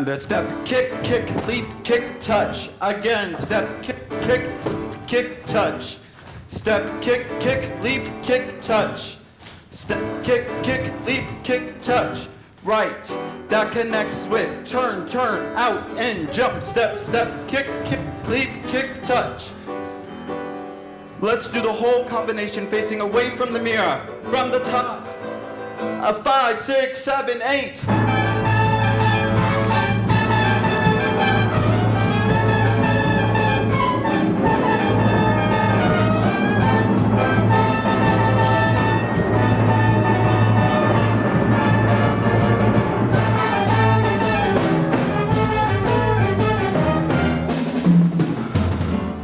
And a step, kick, kick, leap, kick, touch. Again, step, kick, kick, kick, touch. Step, kick, kick, leap, kick, touch. Step, kick, kick, leap, kick, touch. Right, that connects with turn, turn, out, and jump. Step, step, kick, kick, leap, kick, touch. Let's do the whole combination facing away from the mirror. From the top. A 5, 6, 7, 8.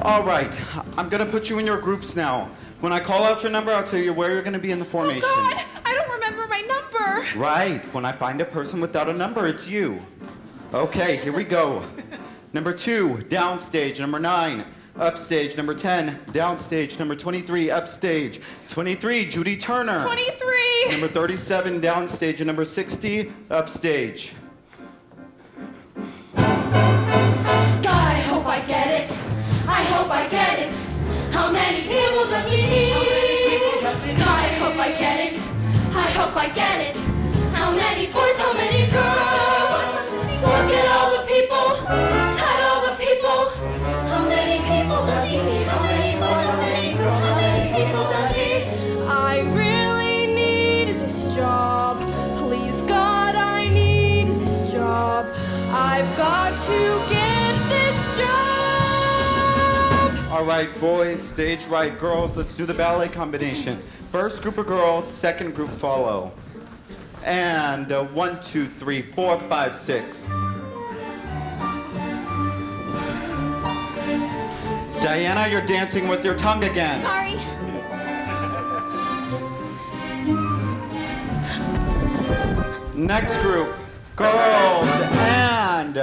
All right, I'm gonna put you in your groups now. When I call out your number, I'll tell you where you're gonna be in the formation. Oh God, I don't remember my number. Right, when I find a person without a number, it's you. Okay, here we go. Number 2, downstage. Number 9, upstage. Number 10, downstage. Number 23, upstage. 23, Judy Turner. 23. Number 37, downstage. And number 60, upstage. God, I hope I get it. I hope I get it. How many people does he need? God, I hope I get it. I hope I get it. How many boys, how many girls? Look at all the people, at all the people. How many people does he need? How many boys, how many girls? How many people does he? I really need this job. Please, God, I need this job. I've got to get this job. All right, boys, stage right. Girls, let's do the ballet combination. First group of girls, second group follow. And 1, 2, 3, 4, 5, 6. Diana, you're dancing with your tongue again. Sorry. Next group, girls, and...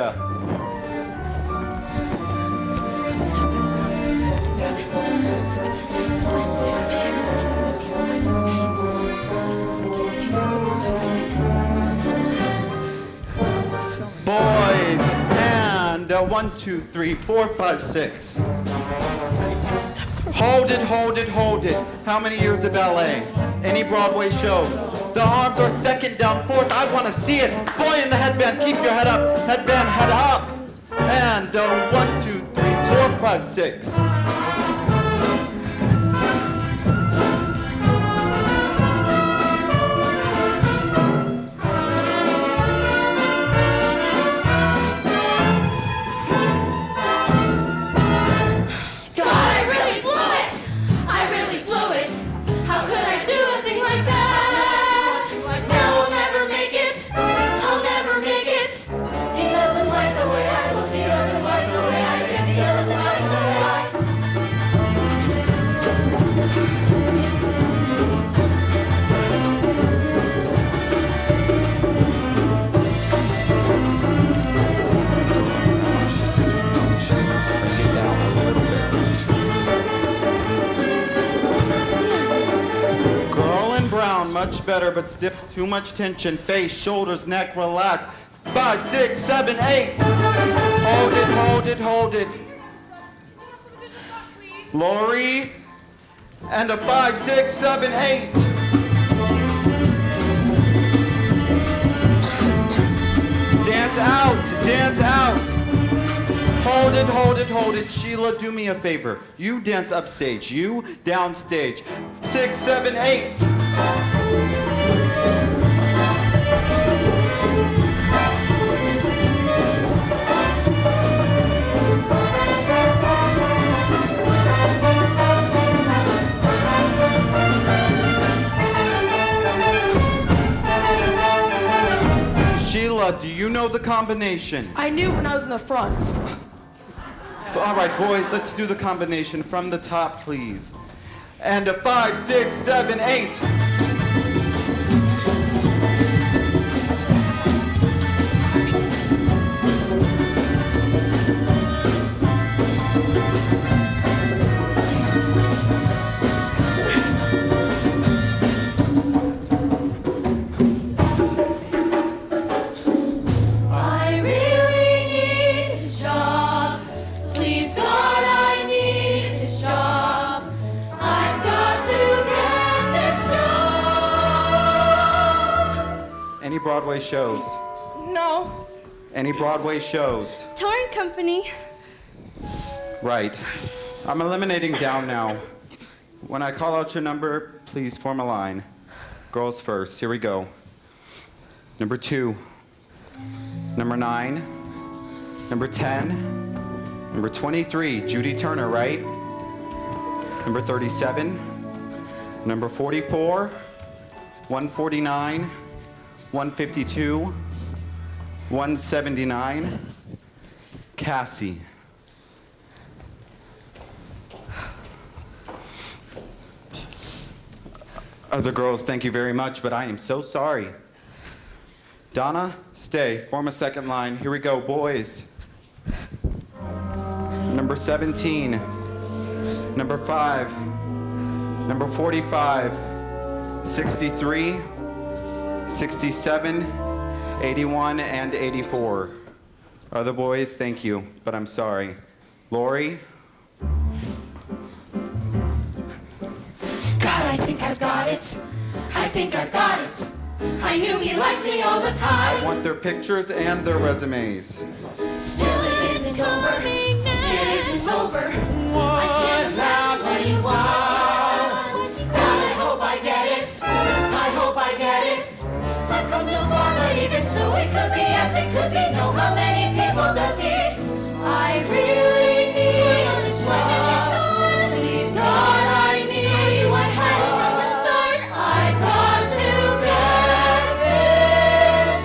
boys, and 1, 2, 3, 4, 5, 6. Hold it, hold it, hold it. How many years of ballet? Any Broadway shows? The arms are second down, fourth. I want to see it. Boy in the headband, keep your head up. Headband, head up. And 1, 2, 3, 4, 5, 6. Much better, but still too much tension. Face, shoulders, neck, relax. 5, 6, 7, 8. Hold it, hold it, hold it. Lori, and a 5, 6, 7, 8. Dance out, dance out. Hold it, hold it, hold it. Sheila, do me a favor. You dance upstage, you downstage. 6, 7, 8. Sheila, do you know the combination? I knew when I was in the front. All right, boys, let's do the combination from the top, please. And a 5, 6, 7, 8. I really Broadway shows? No. Any Broadway shows? Touring company. Right. I'm eliminating down now. When I call out your number, please form a line. Girls first. Here we go. Number 2. Number 9. Number 10. Number 23, Judy Turner, right? Number 37. Number 44. 149. 152. 179. Cassie. Other girls, thank you very much, but I am so sorry. Donna, stay. Form a second line. Here we go, boys. Number 17. Number 5. Number 45. 63. 67. 81 and 84. Other boys, thank you, but I'm sorry. Lori. God, I think I've got it. I think I've got it. I knew he liked me all the I time. want their pictures and their resumes. Still, it isn't over. It isn't over. I can't imagine what he wants. God, I hope I get it. I hope I get it. I've come so far, but even so, it could be yes, it could be no. How many people does he? I really need this job. Please, God, I need you. I had it from the start. I've got to get this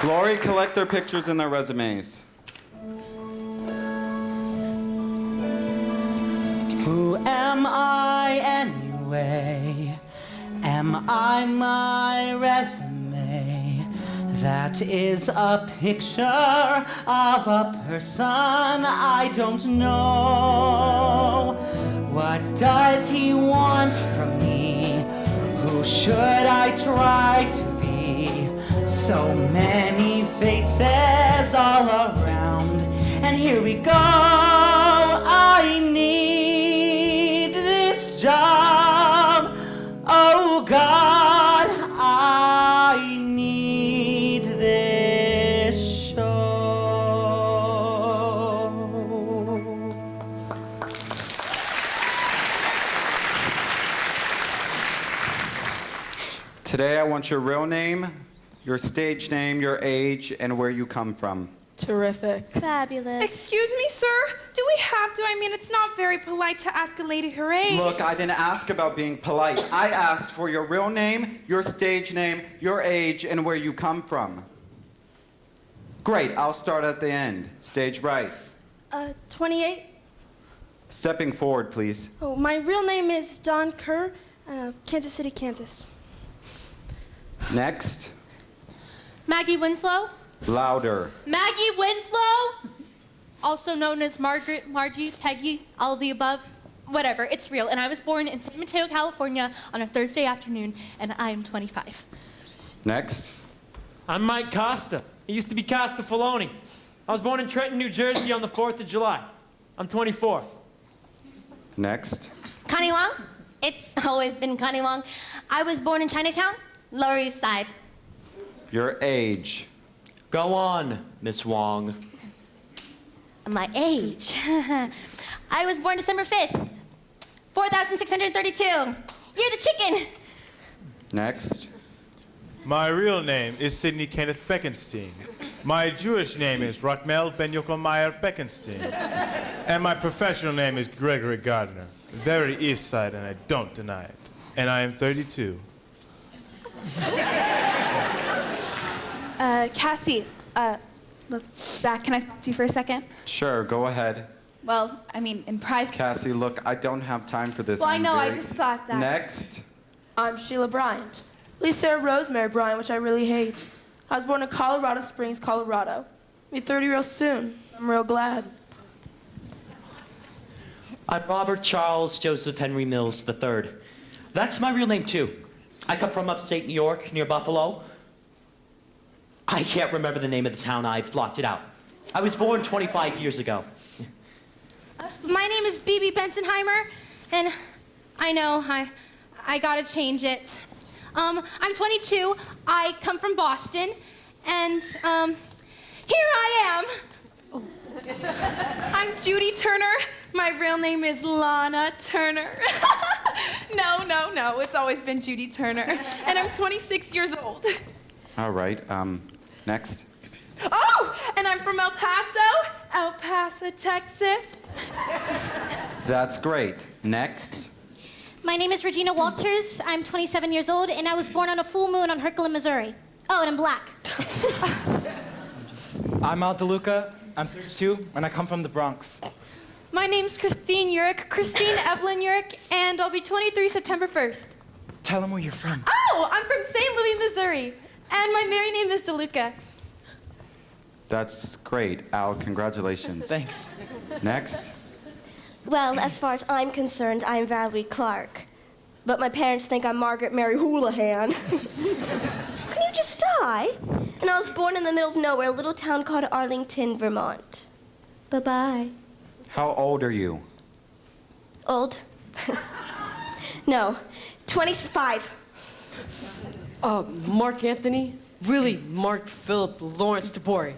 Lori, collect their pictures and their resumes. Who am I anyway? Am I my resume? That is a picture of a person I don't know. What does he want from me? Who should I try to be? So many faces all around, and here we go. I need this job. Oh God, I need this show. Today I want your real name, your stage name, your age, and where you come from. Terrific. Fabulous. Excuse me, sir. Do we have to? I mean, it's not very polite to ask a lady her age. Look, I didn't ask about being polite. I asked for your real name, your stage name, your age, and where you come from. Great, I'll start at the end. Stage right. 28. Stepping forward, please. Oh, my real name is Don Kerr, Kansas City, Kansas. Next. Maggie Winslow. Louder. Maggie Winslow, also known as Margaret, Margie, Peggy, all of the above. Whatever, it's real. And I was born in San Mateo, California on a Thursday afternoon, and I am 25. Next. I'm Mike Costa. It used to be Costa Filoni. I was born in Trenton, New Jersey on the 4th of July. I'm 24. Next. Connie Wong. It's always been Connie Wong. I was born in Chinatown, Lower East Side. Your age. Go on, Miss Wong. My age. I was born December 5th, 4,632. You're the chicken. Next. My real name is Sidney Kenneth Beckenstein. My Jewish name is Rachmel Ben Yochel Beckenstein. And my professional name is Gregory Gardner. Very East Side, and I don't deny it. And I am 32. Cassie, look, Zach, can I talk to you for a second? Sure, go ahead. Well, I mean, in private. Cassie, look, I don't have time for this. Well, I I'm know, I very- just thought that. Next. I'm Sheila Bryant. At least Sarah Rosemary Bryant, which I really hate. I was born in Colorado Springs, Colorado. I'll be 30 real soon. I'm real glad. I'm Robert Charles Joseph Henry Mills III. That's my real name, too. I come from upstate New York, near Buffalo. I can't remember the name of the town. I've blocked it out. I was born 25 years ago. My name is BB Bensenheimer, and I know I gotta change it. I'm 22. I come from Boston, and here I am. I'm Judy Turner. My real name is Lana Turner. No. It's always been Judy Turner. And I'm 26 years old. All right, next. Oh, and I'm from El Paso, Texas. That's great. Next. My name is Regina Walters. I'm 27 years old, and I was born on a full moon on Herkimer, Missouri. Oh, and I'm black. I'm Al DeLuca. I'm 32, and I come from the Bronx. My name's Christine Urick, Christine Evelyn Urick, and I'll be 23 September 1st. Tell them where you're from. Oh, I'm from St. Louis, Missouri, and my married name is DeLuca. That's great, Al. Congratulations. Thanks. Next. Well, as far as I'm concerned, I'm Valerie Clark. But my parents think I'm Margaret Mary Houlihan. Can you just die? And I was born in the middle of nowhere, a little town called Arlington, Vermont. Bye-bye. How old are you? Old? No, 25. Mark Anthony? Really, Mark Philip Lawrence DeBoer.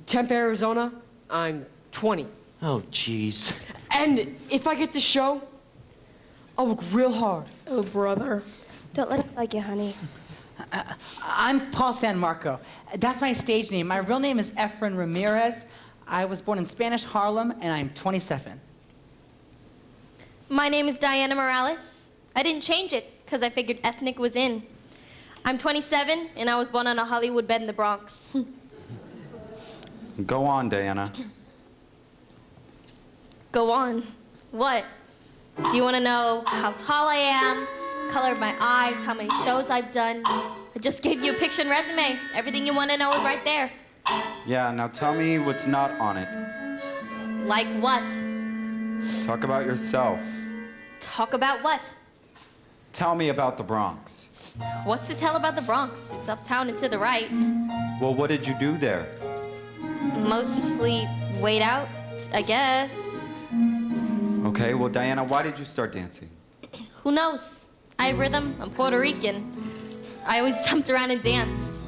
Tempe, Arizona. I'm 20. Oh, jeez. And if I get the show, I'll work real hard. Oh, brother. Don't let it bug you, honey. I'm Paul San Marco. That's my stage name. My real name is Efren Ramirez. I was born in Spanish Harlem, and I'm 27. My name is Diana Morales. I didn't change it because I figured ethnic was in. I'm 27, and I was born on a Hollywood bed in the Bronx. Go on, Diana. Go on. What? Do you want to know how tall I am, color of my eyes, how many shows I've done? I just gave you a picture and resume. Everything you want to know is right there. Yeah, now tell me what's not on it. Like what? Talk about yourself. Talk about what? Tell me about the Bronx. What's to tell about the Bronx? It's uptown and to the right. Well, what did you do there? Mostly wait out, I guess. Okay, well, Diana, why did you start dancing? Who knows? I have rhythm. I'm Puerto Rican. I always jumped around and danced.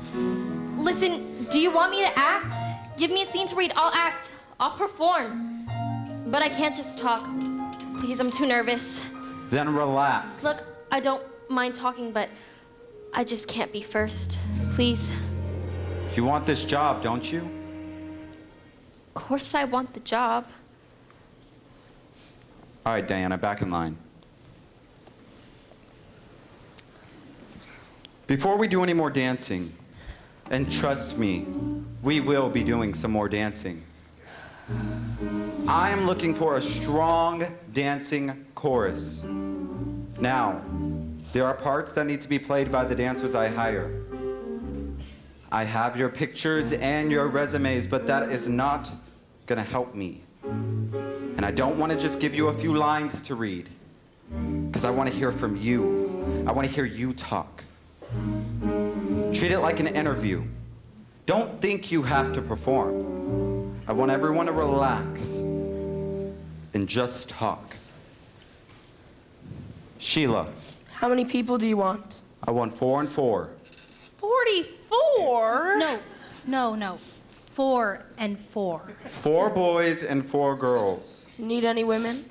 Listen, do you want me to act? Give me a scene to read. I'll act. I'll perform. But I can't just talk. Please, I'm too nervous. Then relax. Look, I don't mind talking, but I just can't be first. Please. You want this job, don't you? Of course I want the job. All right, Diana, back in line. Before we do any more dancing, and trust me, we will be doing some more dancing, I am looking for a strong dancing chorus. Now, there are parts that need to be played by the dancers I hire. I have your pictures and your resumes, but that is not gonna help me. And I don't want to just give you a few lines to read, because I want to hear from you. I want to hear you talk. Treat it like an interview. Don't think you have to perform. I want everyone to relax and just talk. Sheila. How many people do you want? I want 4 and 4. 44? No. 4 and 4. 4 boys and 4 girls. Need any women?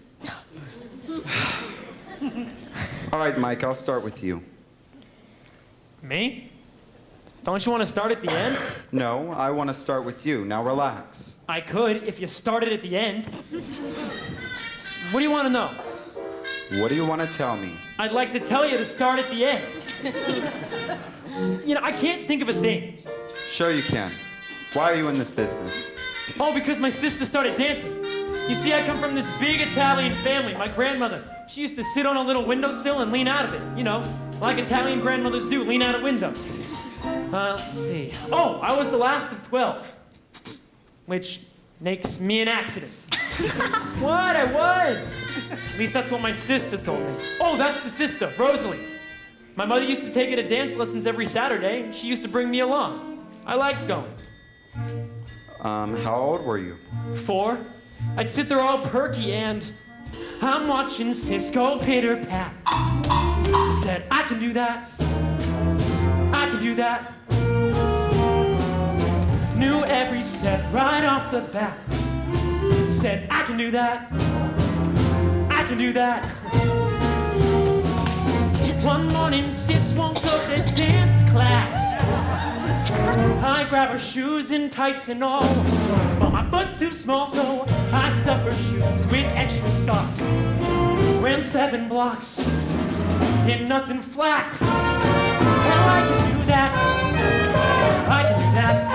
All right, Mike, I'll start with you. Me? Don't you want to start at the end? No, I want to start with you. Now relax. I could if you started at the end. What do you want to know? What do you want to tell me? I'd like to tell you to start at the end. You know, I can't think of a thing. Sure you can. Why are you in this business? Oh, because my sister started dancing. You see, I come from this big Italian family. My grandmother, she used to sit on a little windowsill and lean out of it. You know, like Italian grandmothers do, lean out a window. Let's see. Oh, I was the last of 12. Which makes me an accident. What? I was. At least that's what my sister told me. Oh, that's the sister, Rosalie. My mother used to take her to dance lessons every Saturday, and she used to bring me along. I liked going. How old were you? 4. I'd sit there all perky and I'm watching Cisco pitter pat. Said, I can do that. I can do that. Knew every step right off the bat. Said, I can do that. I can do that. One morning, Sis won't go to dance class. I grab her shoes and tights and all, but my foot's too small, so I stuff her shoes with extra socks. Ran 7 blocks, hit nothing flat. Hell, I can do that. I can do that.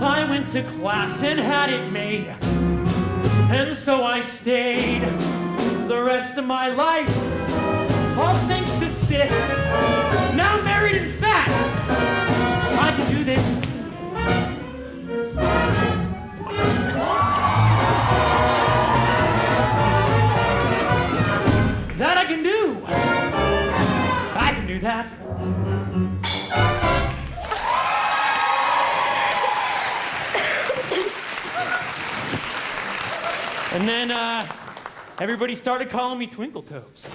I went to class and had it made, and so I stayed the rest of my life, all thanks to Sis. Now married and fat, I can do this. That I can do. I can do that. And then, everybody started calling me Twinkle Toes.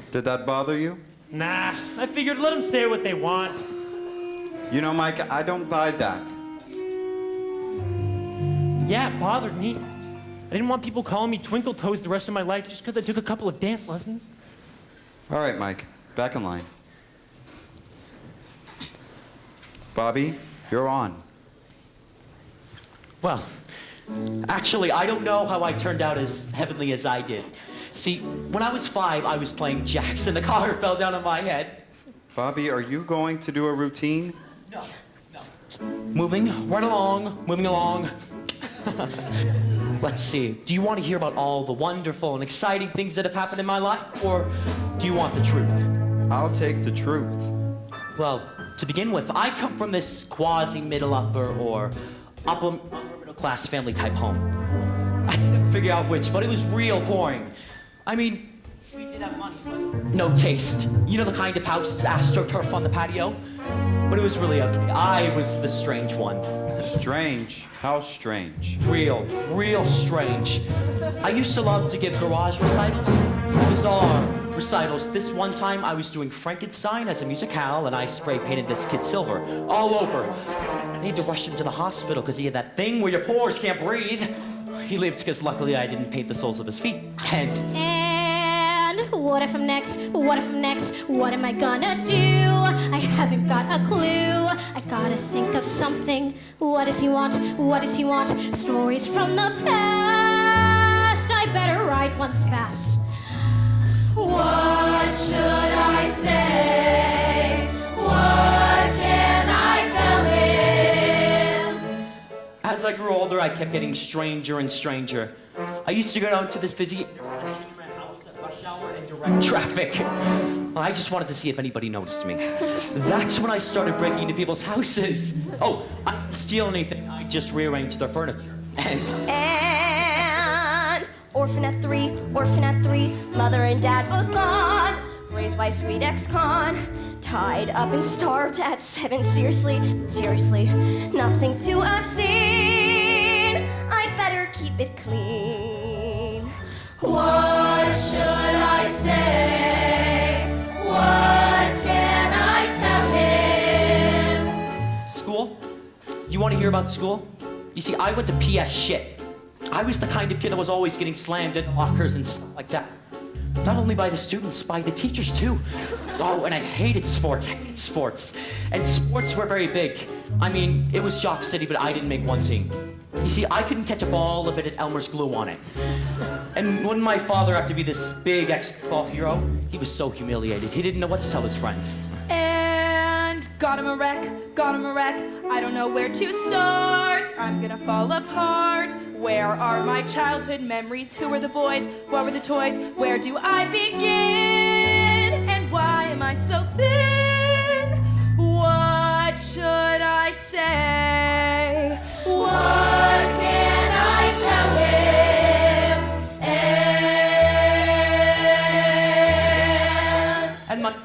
Did that bother you? Nah, I figured let them say what they want. You know, Mike, I don't buy that. Yeah, it bothered me. I didn't want people calling me Twinkle Toes the rest of my life just because I took a couple of dance lessons. All right, Mike, back in line. Bobby, you're on. Well, actually, I don't know how I turned out as heavenly as I did. See, when I was 5, I was playing jacks and the collar fell down on my head. Bobby, are you going to do a routine? No. Moving right along, moving along. Let's see, do you want to hear about all the wonderful and exciting things that have happened in my life, or do you want the truth? I'll take the truth. Well, to begin with, I come from this quasi-middle upper or upper middle class family type home. I couldn't figure out which, but it was real boring. I mean, we did have money, but no taste. You know the kind of house astroturf on the patio? But it was really okay. I was the strange one. Strange? How strange? Real strange. I used to love to give garage recitals, bizarre recitals. This one time I was doing Frankenstein as a musicale and I spray painted this kid silver all over. I need to rush him to the hospital because he had that thing where your pores can't breathe. He lived because luckily I didn't paint the soles of his feet. And what if I'm next? What if I'm next? What am I gonna do? I haven't got a clue. I gotta think of something. What does he want? What does he want? Stories from the past. I better write one fast. What should I say? What can I tell him? as I grew older, I kept getting stranger and stranger. I used to go down to this busy intersection in my house at rush hour and direct traffic. I just wanted to see if anybody noticed me. That's when I started breaking into people's houses. Oh, I didn't steal anything. I just rearranged their furniture. And orphan at 3, mother and dad both gone, raised by sweet ex-con, tied up and starved at 7. Seriously, nothing to have seen. I'd better keep it clean. What should I say? What can I tell him? school? You want to hear about school? You see, I went to PS shit. I was the kind of kid that was always getting slammed in lockers and stuff like that. Not only by the students, by the teachers too. Oh, and I hated sports. And sports were very big. I mean, it was Jock City, but I didn't make one team. You see, I couldn't catch a ball if it had Elmer's glue on it. And when my father, after to be this big ex-football hero, he was so humiliated. He didn't know what to tell his friends. And got him a wreck. I don't know where to start. I'm gonna fall apart. Where are my childhood memories? Who were the boys? What were the toys? Where do I begin? And why am I so thin? What should I say? What can I tell him?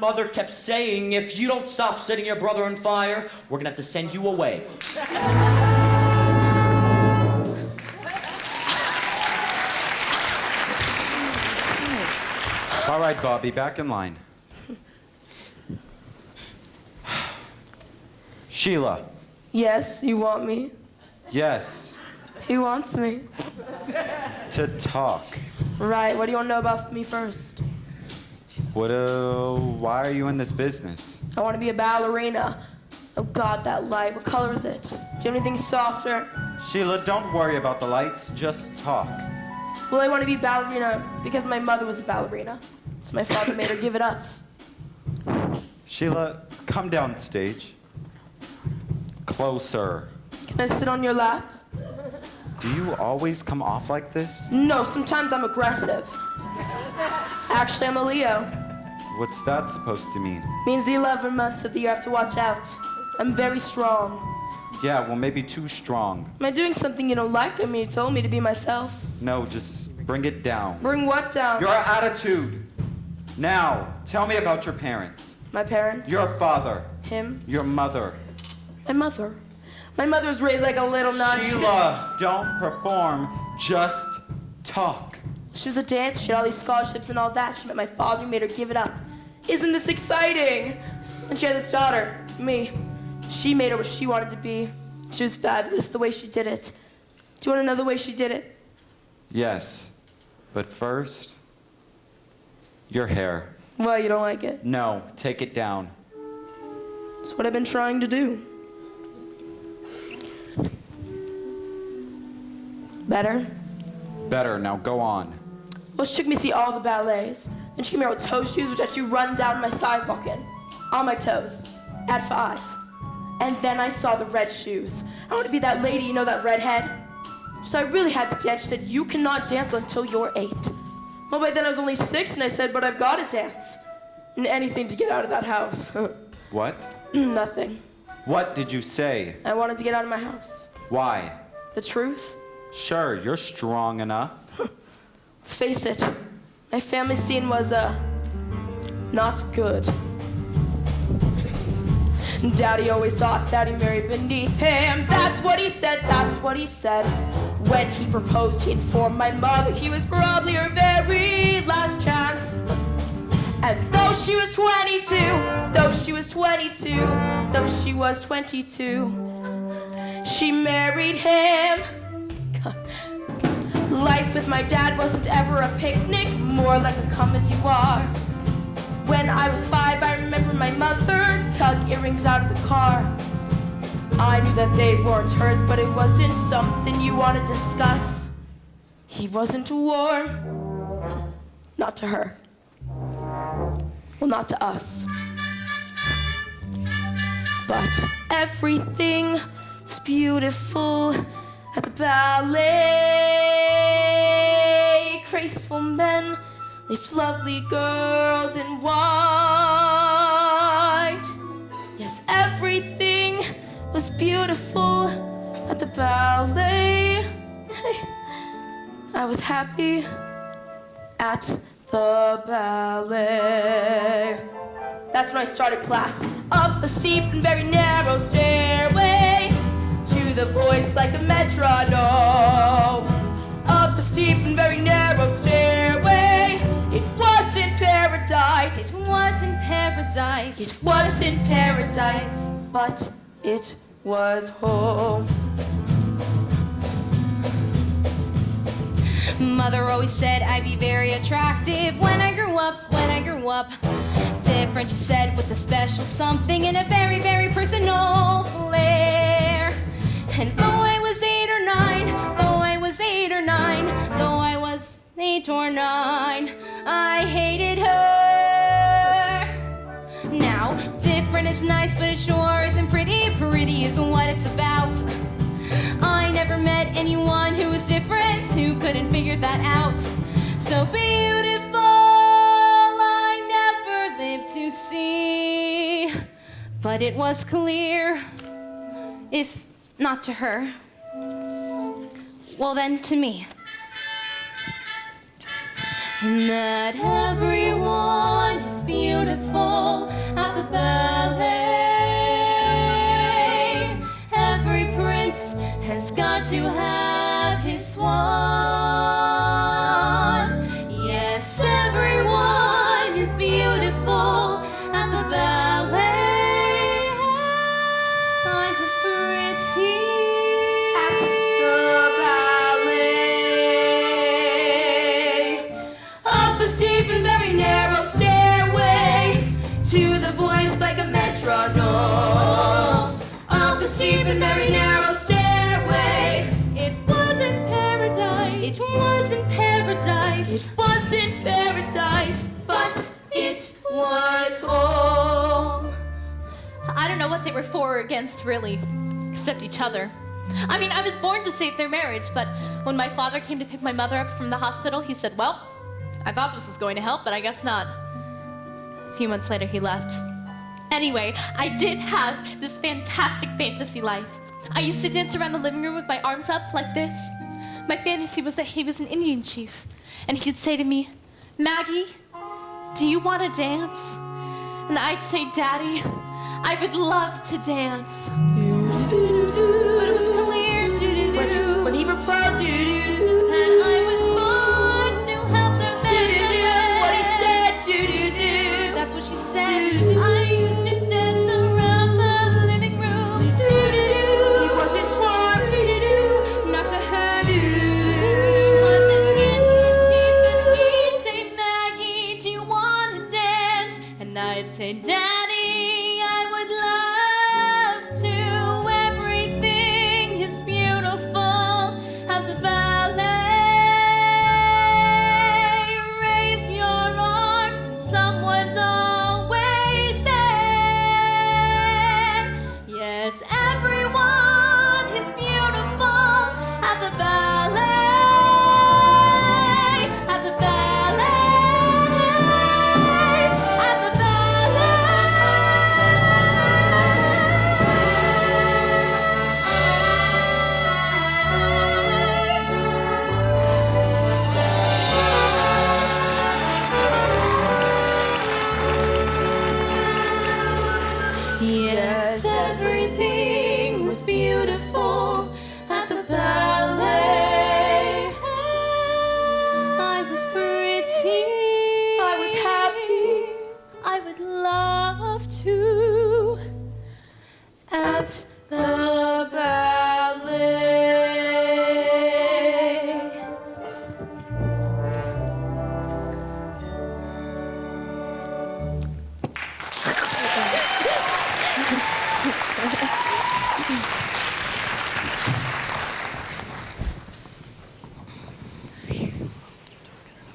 mother kept saying, if you don't stop setting your brother on fire, we're gonna have to send you away. All right, Bobby, back in line. Sheila. Yes, you want me? Yes. He wants me. To talk. Right, what do you want to know about me first? Why are you in this business? I want to be a ballerina. Oh God, that light, what color is it? Do you have anything softer? Sheila, don't worry about the lights, just talk. Well, I want to be a ballerina because my mother was a ballerina. So my father made her give it up. Sheila, come downstage. Closer. Can I sit on your lap? Do you always come off like this? No, sometimes I'm aggressive. Actually, I'm a Leo. What's that supposed to mean? Means the 11 months of the year I have to watch out. I'm very strong. Yeah, well, maybe too strong. Am I doing something you don't like? I mean, you told me to be myself. No, just bring it down. Bring what down? Your attitude. Now, tell me about your parents. My parents? Your father. Him? Your mother. My mother. My mother was raised like a little nun. Sheila, don't perform, just talk. She was a dancer, she had all these scholarships and all that. She met my father, made her give it up. Isn't this exciting? And she had this daughter, me. She made her what she wanted to be. She was fabulous the way she did it. Do you want to know the way she did it? Yes, but first, your hair. Well, you don't like it. No, take it down. That's what I've been trying to do. Better? Better, now go on. Well, she took me to see all the ballets. Then she came here with toe shoes, which actually run down my sidewalk in. On my toes. At 5. And then I saw the red shoes. I want to be that lady, you know, that redhead? So I really had to dance. She said, you cannot dance until you're 8. Well, by then I was only 6, and I said, but I've got to dance. And anything to get out of that house. What? Nothing. What did you say? I wanted to get out of my house. Why? The truth? Sure, you're strong enough. Let's face it. My family scene was, not good. Daddy always thought that he married beneath him. That's what he said, that's what he said. When he proposed, he informed my mother he was probably her very last chance. And though she was 22, though she was 22, though she was 22, she married him. Life with my dad wasn't ever a picnic, more like a come as you are. When I was 5, I remember my mother tug earrings out of the car. I knew that they weren't hers, but it wasn't something you want to discuss. He wasn't warm. Not to her. Well, not to us. But everything was beautiful at the ballet. Graceful men left lovely girls in white. Yes, everything was beautiful at the ballet. I was happy at the ballet. That's when I started class. Up a steep and very narrow stairway to the voice like a metronome. Up a steep and very narrow stairway. It wasn't paradise. It wasn't paradise. It wasn't paradise. But it was home. Mother always said I'd be very attractive when I grew up, Different, she said, with a special something and a very, very personal flair. And though I was 8 or 9, I hated her. Now, different is nice, but it sure isn't pretty. Pretty is what it's about. I never met anyone who was different, who couldn't figure that out. So beautiful, I never lived to see. But it was clear, if not to her, well then to me, that everyone is beautiful at the ballet. Every prince has got to have his swan. Yes, everyone is beautiful at the ballet. I was pretty at the ballet. Up a steep and very narrow stairway to the voice like a metronome. Up a steep and very narrow stairway. It wasn't paradise. It wasn't paradise. It wasn't paradise, but it was home. I don't know what they were for or against, really, except each other. I mean, I was born to save their marriage, but when my father came to pick my mother up from the hospital, he said, well, I thought this was going to help, but I guess not. A few months later, he left. Anyway, I did have this fantastic fantasy life. I used to dance around the living room with my arms up like this. My fantasy was that he was an Indian chief, and he'd say to me, Maggie, do you want to dance? And I'd say, Daddy, I would love to dance. But it was clear when he proposed, and I was born to help him. That's what he said. That's what she said. I used to dance around the living room. He wasn't warm, not to her. He was an Indian chief, and he'd say, Maggie, do you want to dance? And I'd say, Daddy, I would love to. Everything is beautiful at the ballet. Raise your arms and someone's always there. Yes, everyone is beautiful at the ballet. At the ballet. At the Yes, everything was beautiful at the ballet. I was pretty. I was happy. I would love to at the ballet.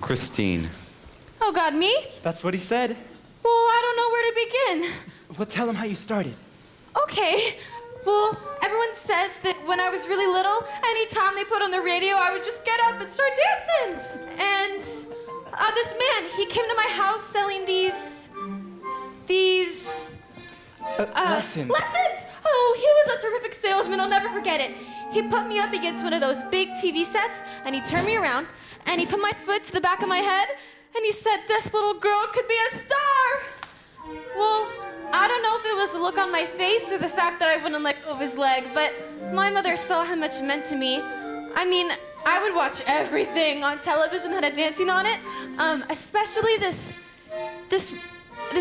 Christine. Oh, God, me? That's what he said. Well, I don't know where to begin. Well, tell him how you started. Okay. Well, everyone says that when I was really little, anytime they put on the radio, I would just get up and start dancing. And this man, he came to my house selling these lessons. Lessons! Oh, he was a terrific salesman. I'll never forget it. He put me up against one of those big TV sets, and he turned me around, and he put my foot to the back of my head, and he said this little girl could be a star. Well, I don't know if it was the look on my face or the fact that I wouldn't let go of his leg, but my mother saw how much it meant to me. I mean, I would watch everything on television that had dancing on it, especially this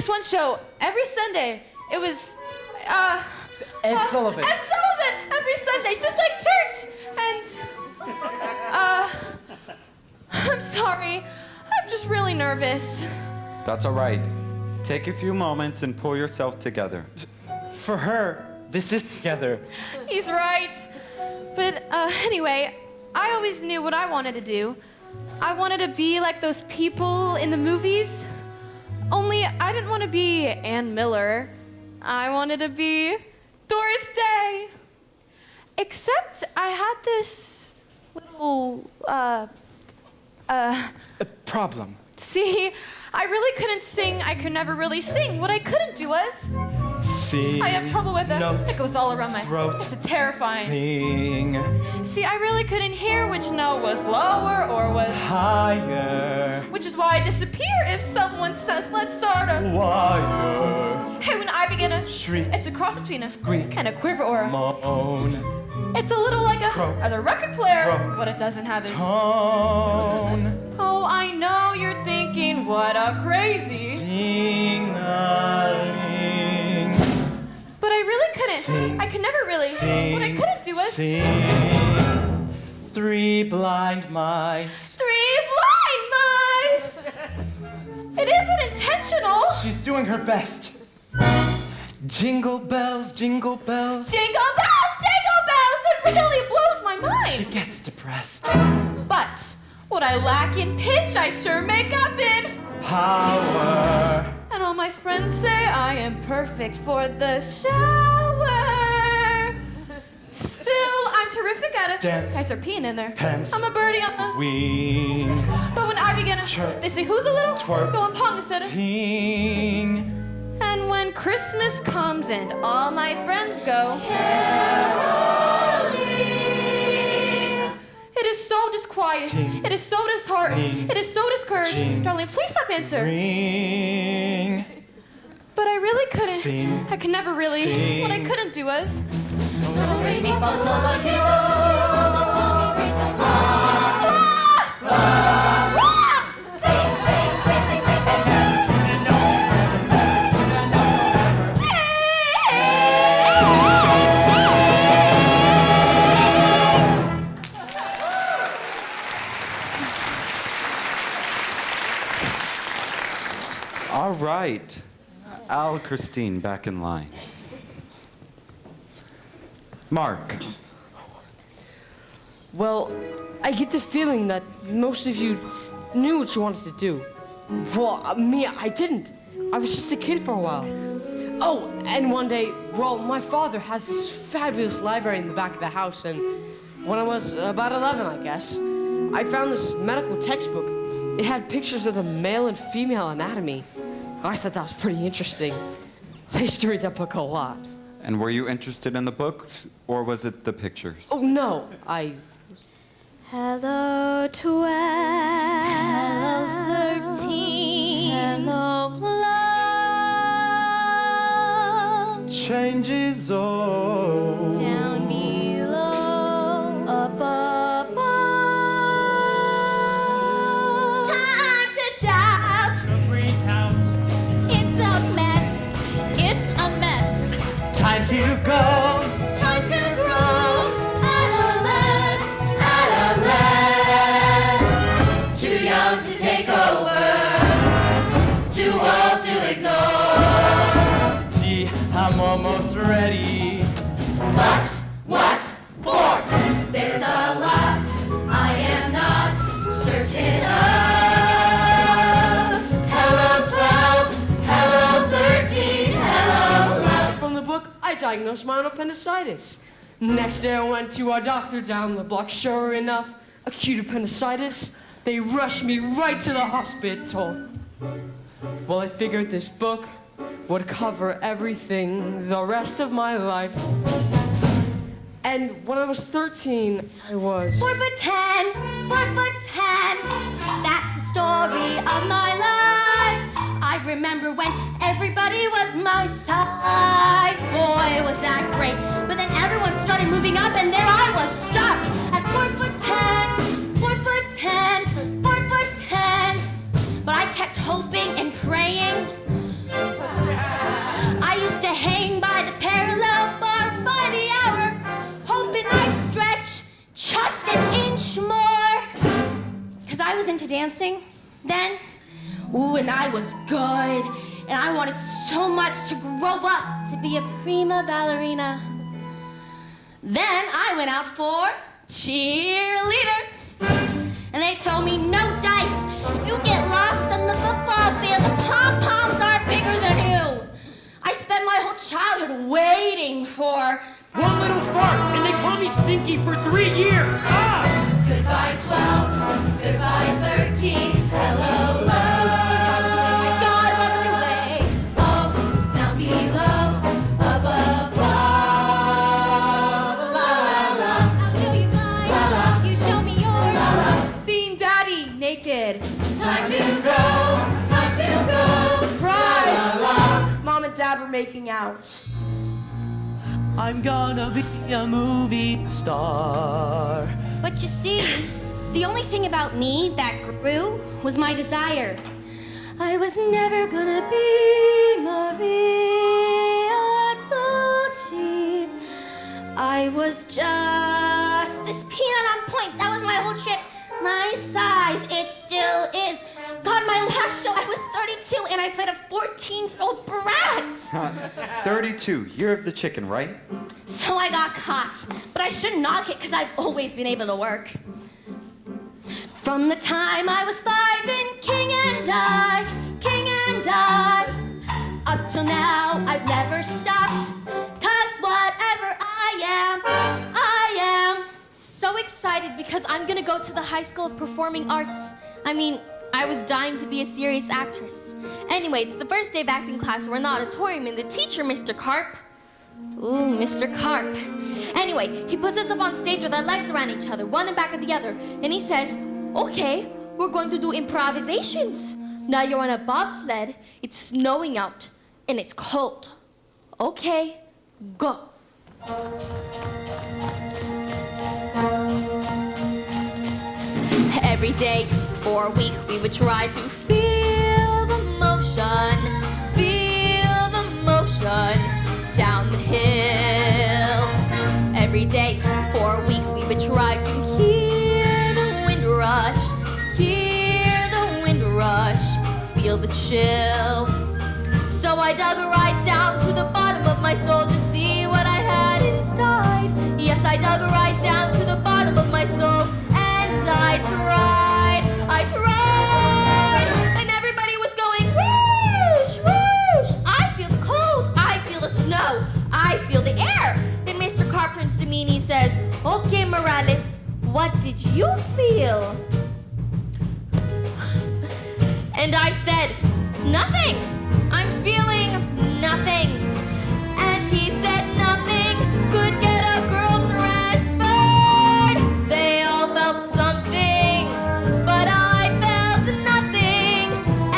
one show every Sunday. It was Ed Sullivan. Ed Sullivan every Sunday, just like church. And I'm sorry, I'm just really nervous. That's all right. Take a few moments and pull yourself together. For her, this is together. He's right. But anyway, I always knew what I wanted to do. I wanted to be like those people in the movies. Only I didn't want to be Ann Miller. I wanted to be Doris Day. Except I had this little, problem. See, I really couldn't sing. I could never really sing. What I couldn't do was C. I have trouble with it. Note. It goes all around my Throat. It's terrifying. Ring. See, I really couldn't hear which note was lower or was Higher. which is why I disappear if someone says, let's start a Wire. Hey, when I begin a Shriek. it's a cross between a Squeak. and a quiver or a Moan. it's a little like a Croak. other record player. Croak. What it doesn't have is Tone. oh, I know you're thinking, what a crazy. Ding-a-ling. But I really couldn't. Sing. I could never really. What I couldn't do was Sing. 3 blind mice. 3 blind mice. It isn't intentional. She's doing her best. Jingle bells, jingle bells. Jingle bells, jingle bells. It really blows my She mind. gets depressed. But what I lack in pitch, I sure make up in. Power. And all my friends say I am perfect for the shower. Still, I'm terrific at it. Dance. Guys are peeing in there. Pants. I'm a birdie on the. Wing. But when I begin to Chirp. they say who's a little. Twerp. Go on pong instead of. Ping. And when Christmas comes and all my friends go. It is so disquieting. It is so disheartening. It is so discouraging. Darling, please stop answering. Ring. But I really couldn't. Sing. I could never really. Sing. What I couldn't do was. All right. Al, Christine, back in line. Mark. Well, I get the feeling that most of you knew what you wanted to do. Well, me, I didn't. I was just a kid for a while. Oh, and one day, well, my father has this fabulous library in the back of the house, and when I was about 11, I guess, I found this medical textbook. It had pictures of the male and female anatomy. I thought that was pretty interesting. I used to read that book a lot. And were you interested in the book, or was it the pictures? Oh, no, Hello, 12. Hello, 13. Hello, love. Changes old. Down below. Up above. Time to doubt. It's a mess. It's a mess. Time to go. Time to grow. Adolescence. Adolescence. Too young to take over. Too old to ignore. Gee, I'm almost ready. But what for? There's a lot I am not certain of. Hello 12, hello 13, hello love. from the book, I diagnosed my own appendicitis. Next day, I went to our doctor down the block. Sure enough, acute appendicitis. They rushed me right to the hospital. Well, I figured this book would cover everything the rest of my life. And when I was 13, I was... 4'10", 4'10". That's the story of my life. I remember when everybody was my size. Boy, was that great. But then everyone started moving up, and there I was stuck at 4'10", 4'10", 4'10". But I kept hoping and praying. I used to hang by the parallel bar by the hour, hoping I'd stretch just an inch more. Cause I was into dancing then. Ooh, and I was good. And I wanted so much to grow up to be a prima ballerina. Then I went out for cheerleader. And they told me, no dice. You get lost on the football field. The pom-poms are bigger than you. I spent my whole childhood waiting for one little fart, and they call me Stinky for 3 years. Ah! Goodbye 12, goodbye 13, hello love. my God, run away. Oh, down below. out. I'm gonna be a movie star. But you see, the only thing about me that grew was my desire. I was never gonna be Maria Tucci. I was just this peanut on point. That was my whole trip. My size, it still is. God, my last show, I was 32 and I played a 14-year-old brat. 32, year of the chicken, right? So I got caught, but I shouldn't knock it because I've always been able to work. From the time I was 5 in King and I, up till now I've never stopped. Cause whatever I am. So excited because I'm gonna go to the High School of Performing Arts. I was dying to be a serious actress. Anyway, it's the first day of acting class. We're in the auditorium, and the teacher, Mr. Carp. Ooh, Mr. Carp. Anyway, he puts us up on stage with our legs around each other, one in back of the other, and he says, okay, we're going to do improvisations. Now you're on a bobsled, it's snowing out, and it's cold. Okay, go. Every day for a week we would try to feel the motion down the hill. Every day for a week we would try to hear the wind rush, feel the chill. So I dug right down to the bottom of my soul to see what I had inside. Yes, I dug right down to the bottom of my soul. And I tried, and everybody was going whoosh, whoosh. I feel the cold, I feel the snow, I feel the air. Then Mr. Carp turns to me and he says, okay, Morales, what did you feel? And I said, nothing, I'm feeling nothing. And he said nothing could get a girl transferred. They all felt something, but I felt nothing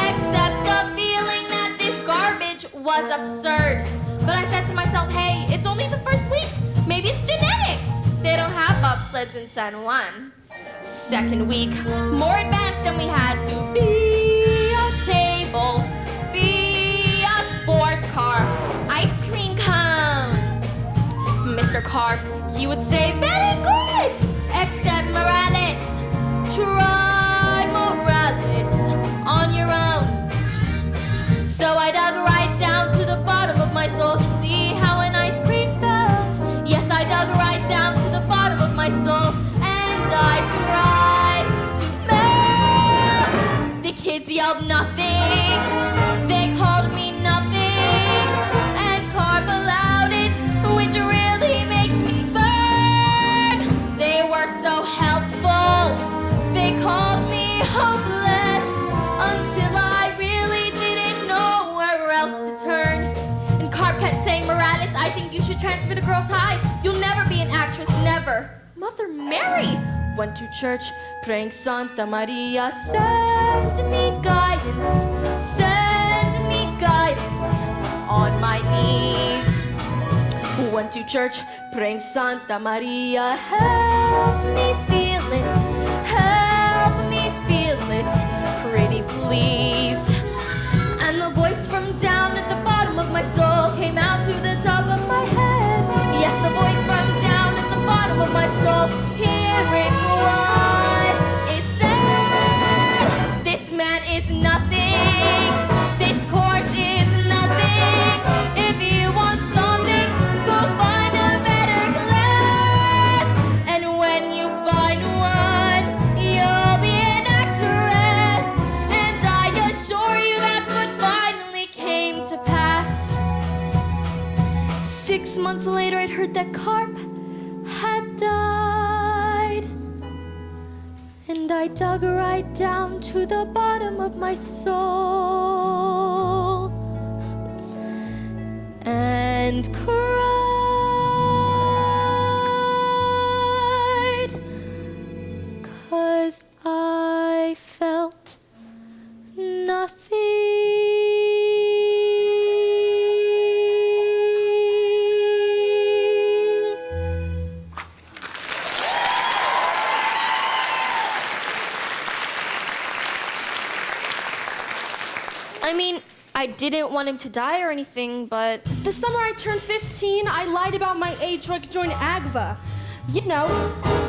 except the feeling that this garbage was absurd. But I said to myself, hey, it's only the first week. Maybe it's genetics. They don't have bobsleds in San Juan. Second week, more advanced than we had to be. A table, be a sports car, ice cream cone. Mr. Carp, he would say, very good, except Morales. Try Morales on your own. So I dug right down to the bottom of my soul to see how an ice cream felt. Yes, I dug right down to the bottom of my soul, and I tried to melt. The kids yelled nothing, they called me nothing, and Carp allowed it, which really makes me burn. They were so helpful, they called me hopeless, until I really didn't know where else to turn. And Carp kept saying, Morales, I think you should transfer to Girls High. You'll never be an actress, never. Mother Mary! Went to church, praying Santa Maria, send me guidance on my knees. Went to church, praying Santa Maria, help me feel it, pretty please. And the voice from down at the bottom of my soul came out to the top of my head. Yes, the voice from down at the bottom of my soul, hearing what it said. This man is nothing, this course is nothing. If you want something, go find a better class. And when you find one, you'll be an actress. And I assure you that's what finally came to pass. 6 months later, I'd heard that Carp had died. And I dug right down to the bottom of my soul and cried, 'cause I felt nothing. I mean, I didn't want him to die or anything, but... The summer I turned 15, I lied about my age so I could join AGVA. You know,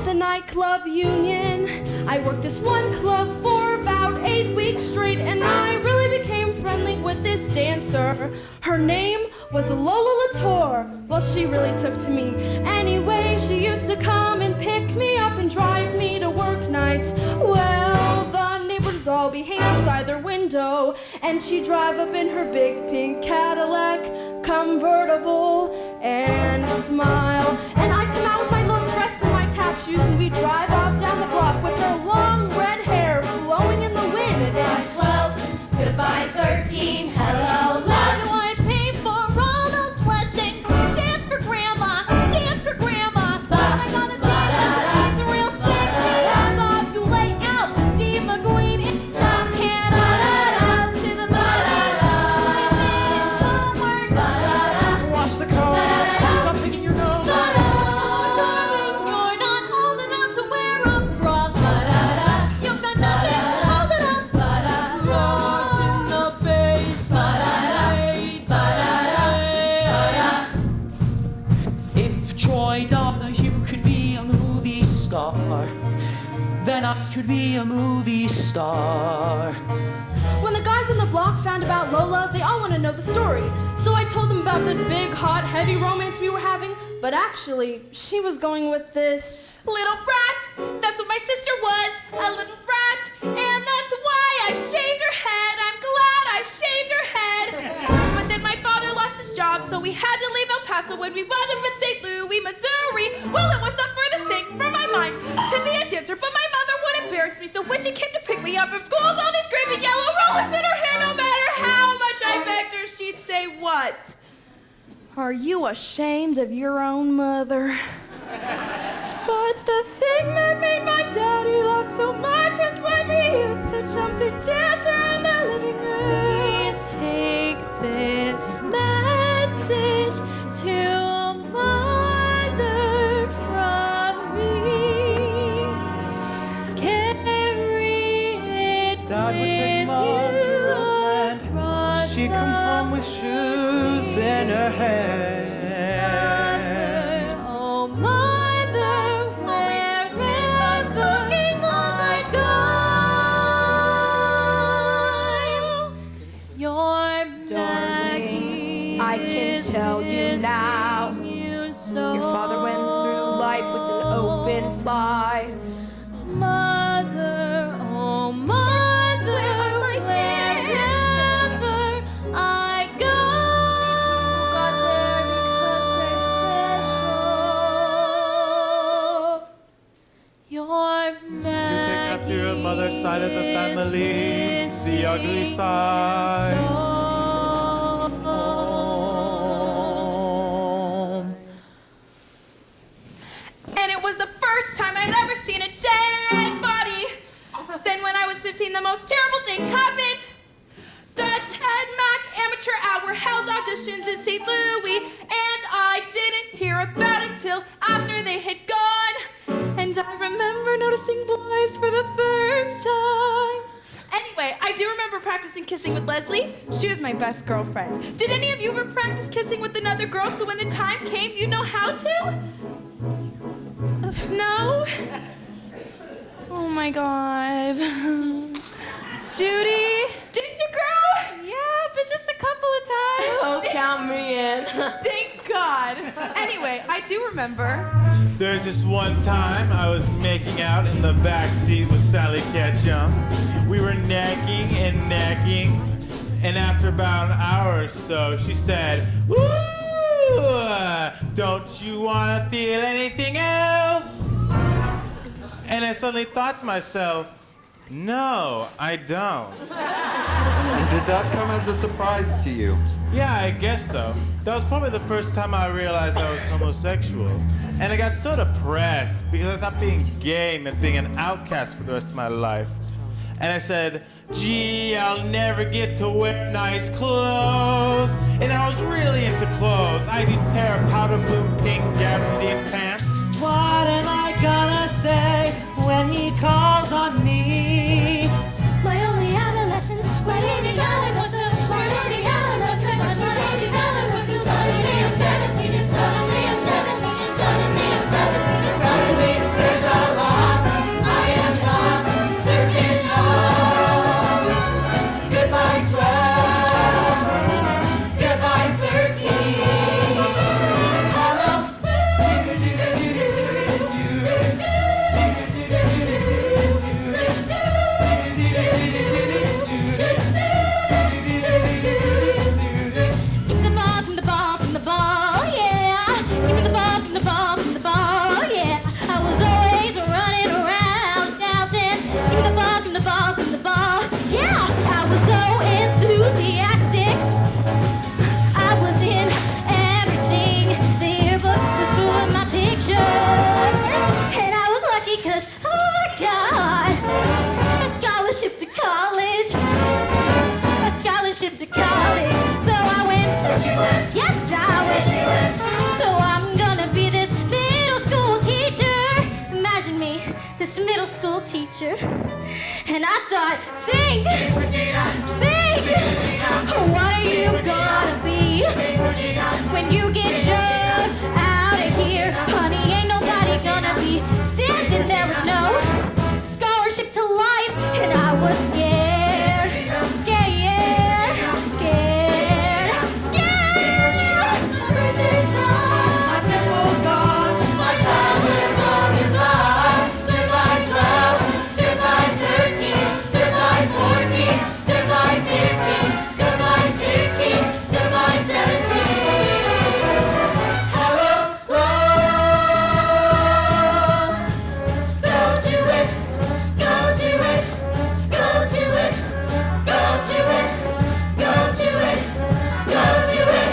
the nightclub union. I worked this one club for about 8 weeks straight, and I really became friendly with this dancer. Her name was Lola Latour. Well, she really took to me. Anyway, she used to come and pick me up and drive me to work nights. Well, the neighbors all be outside their window, and she'd drive up in her big pink Cadillac convertible and smile. And I'd come out with my little dress and my tap shoes, and we'd drive off down the block with her long red hair flowing in the wind. Goodbye 12, goodbye 13, hello love. How do I pay for all those lessons? Dance for grandma, dance for grandma. I gotta see that it's real sexy. I'm off you lay out to Steve McQueen. To the homework. Wash the car. Stop picking your nose. Darling, you're not old enough to wear a bra. You've got nothing to hold it up. Locked in the basement. If Troy Donahue could be a movie star, then I could be a movie star. When the guys on the block found about Lola, they all want to know the story. So I told them about this big, hot, heavy romance we were having, but actually, she was going with this Little brat. That's what my sister was, a little brat. And that's why I shaved her head. I'm glad I shaved her head. But then my father lost his job, so we had to leave El Paso when we wound up in St. Louis, Missouri. Well, it was the furthest thing from my mind to be a dancer, but my mother would embarrass me, so when she came to pick me up from school with all these great big yellow rollers in her hair, no matter how much I begged her, she'd say, "What? Are you ashamed of your own mother?" But the thing that made my daddy laugh so much was when we used to jump and dance around the living room. Please take this message to mother from me. Carry it Dad would with take Mom to you Roseland. across She'd come home with shoes in her hair. Oh, mother, wherever I go, your Maggie I can tell you now. Your father went through life with an open fly. Mother, oh mother, wherever I go. Got there because they're special. Your You take after your mother's side of the family, the ugly side. Home. And it was the first time I'd ever seen a dead body. Then when I was 15, the most terrible thing happened. The Ted Mack Amateur Hour held auditions in St. Louis, and I didn't hear about it till after they had gone. And I remember noticing boys for the first time. Anyway, I do remember practicing kissing with Leslie. She was my best girlfriend. Did any of you ever practice kissing with another girl so when the time came, you know how to? No? Oh my God. Judy, did you, girl? Yeah, but just a couple of times. Oh, count me in. Thank God. Anyway, I do remember. There's this one time I was making out in the back seat with Sally Ketchum. We were necking and necking, and after about an hour or so, she said, "Ooh, don't you want to feel anything else?" And I suddenly thought to myself, no, I don't. And did that come as a surprise to you? Yeah, I guess so. That was probably the first time I realized I was homosexual. And I got so depressed because I thought being gay meant being an outcast for the rest of my life. And I said, gee, I'll never get to wear nice clothes. And I was really into clothes. I had these pair of powder blue pink gabardine pants. What am I gonna say when he calls on me? My only adolescence, when he began was a this middle school teacher. And I thought, think, what are you gonna be when you get shoved out of here? Honey, ain't nobody gonna be standing there with no scholarship to life. And I was scared, scared, scared, scared. Birthday's gone, my pimple's gone, my childhood gone goodbye. Third by 12, third by 13, third by 14, third by 15, third by 16, third by 17. Hello, go to it, go to it, go to it, go to it, go to it, go to it.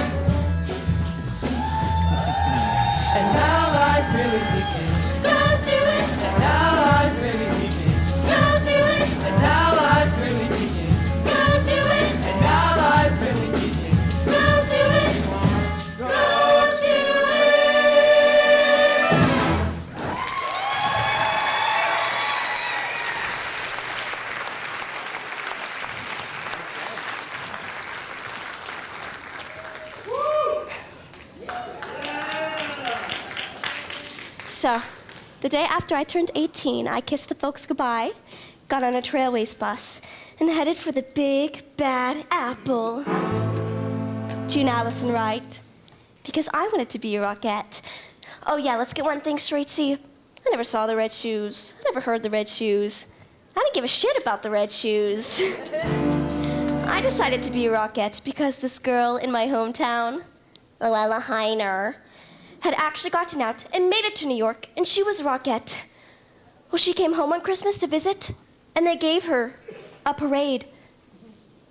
And now life really begins. Go to it, And now life really begins. go to it, And now life really begins. go to it, And now life really begins. go to it, go to it. So, the day after I turned 18, I kissed the folks goodbye, got on a Trailways bus, and headed for the big, bad apple. June Allison, right? Because I wanted to be a rockette. Oh yeah, let's get one thing straight. See, I never saw the Red Shoes. I never heard the Red Shoes. I didn't give a shit about the Red Shoes. I decided to be a rockette because this girl in my hometown, Luella Heiner, had actually gotten out and made it to New York, and she was a rockette. Well, she came home on Christmas to visit, and they gave her a parade.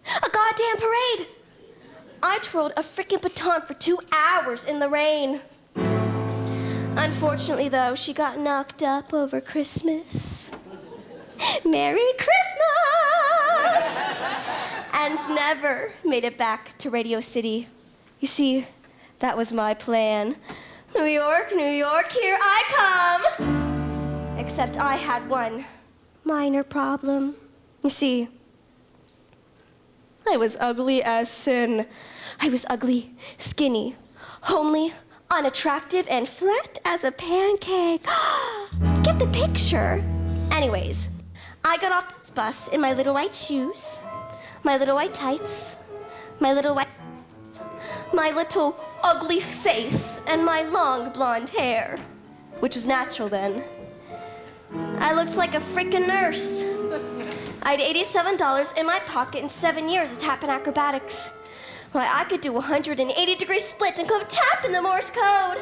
A goddamn parade! I twirled a freaking baton for 2 hours in the rain. Unfortunately, though, she got knocked up over Christmas. Merry Christmas! And never made it back to Radio City. You see, that was my plan. New York, New York, here I come! Except I had one minor problem. You see, I was ugly as sin. I was ugly, skinny, homely, unattractive, and flat as a pancake. Get the picture. Anyways, I got off this bus in my little white shoes, my little white tights, my little ugly face, and my long blonde hair, which was natural then. I looked like a freaking nurse. I had $87 in my pocket in 7 years of tap and acrobatics. Why, I could do a 180-degree split and go tap in the Morse code.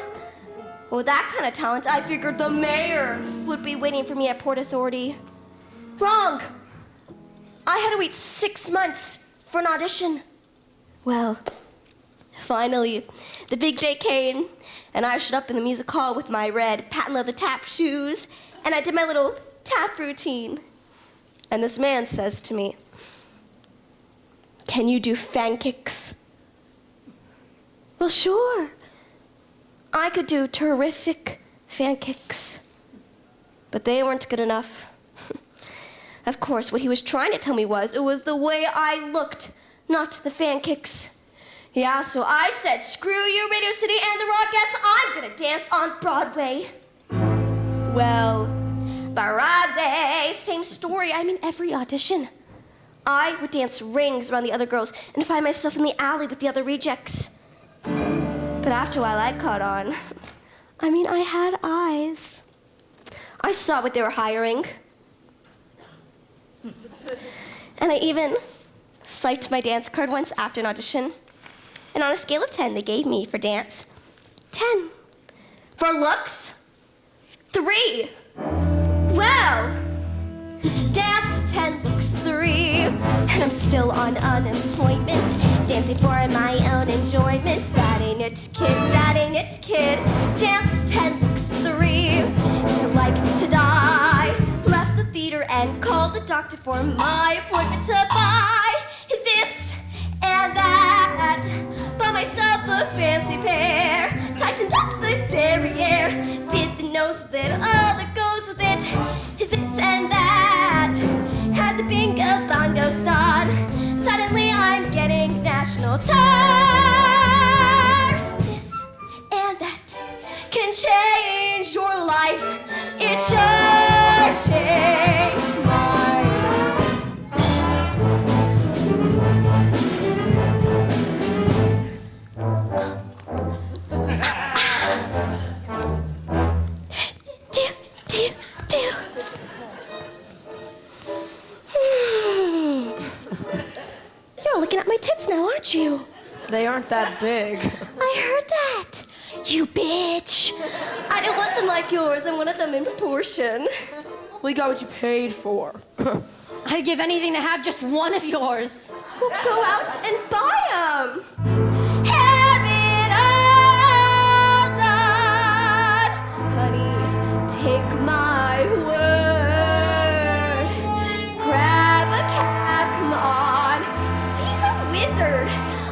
Well, with that kind of talent, I figured the mayor would be waiting for me at Port Authority. Wrong. I had to wait 6 months for an audition. Well, finally, the big day came, and I showed up in the music hall with my red patent leather tap shoes, and I did my little tap routine. And this man says to me, "Can you do fan kicks?" Well, sure. I could do terrific fan kicks, but they weren't good enough. Of course, what he was trying to tell me was it was the way I looked, not the fan kicks. Yeah, so I said, screw you, Radio City and the Rockettes, I'm gonna dance on Broadway. Well, Broadway, same story. I'm in every audition. I would dance rings around the other girls and find myself in the alley with the other rejects. But after a while, I caught on. I mean, I had eyes. I saw what they were hiring. And I even swiped my dance card once after an audition. And on a scale of 10, they gave me for dance 10. For looks, 3. Well, dance 10, looks 3. And I'm still on unemployment, dancing for my own enjoyment. That ain't it, kid, that ain't it, kid. Dance 10, looks 3. So like to die. Left the theater and called the doctor for my appointment to buy this and that. Bought myself a fancy pair, tightened up the derriere, did the nose, then all that goes with it. change your life. It sure changed mine. You're looking at my tits now, aren't you? They aren't that big. I heard that. You bitch. I didn't want them like yours. I wanted them in proportion. We got what you paid for. I'd give anything to have just one of yours. Well, go out and buy them. Have it all done. Honey, take my word. Grab a cab, come on. See the wizard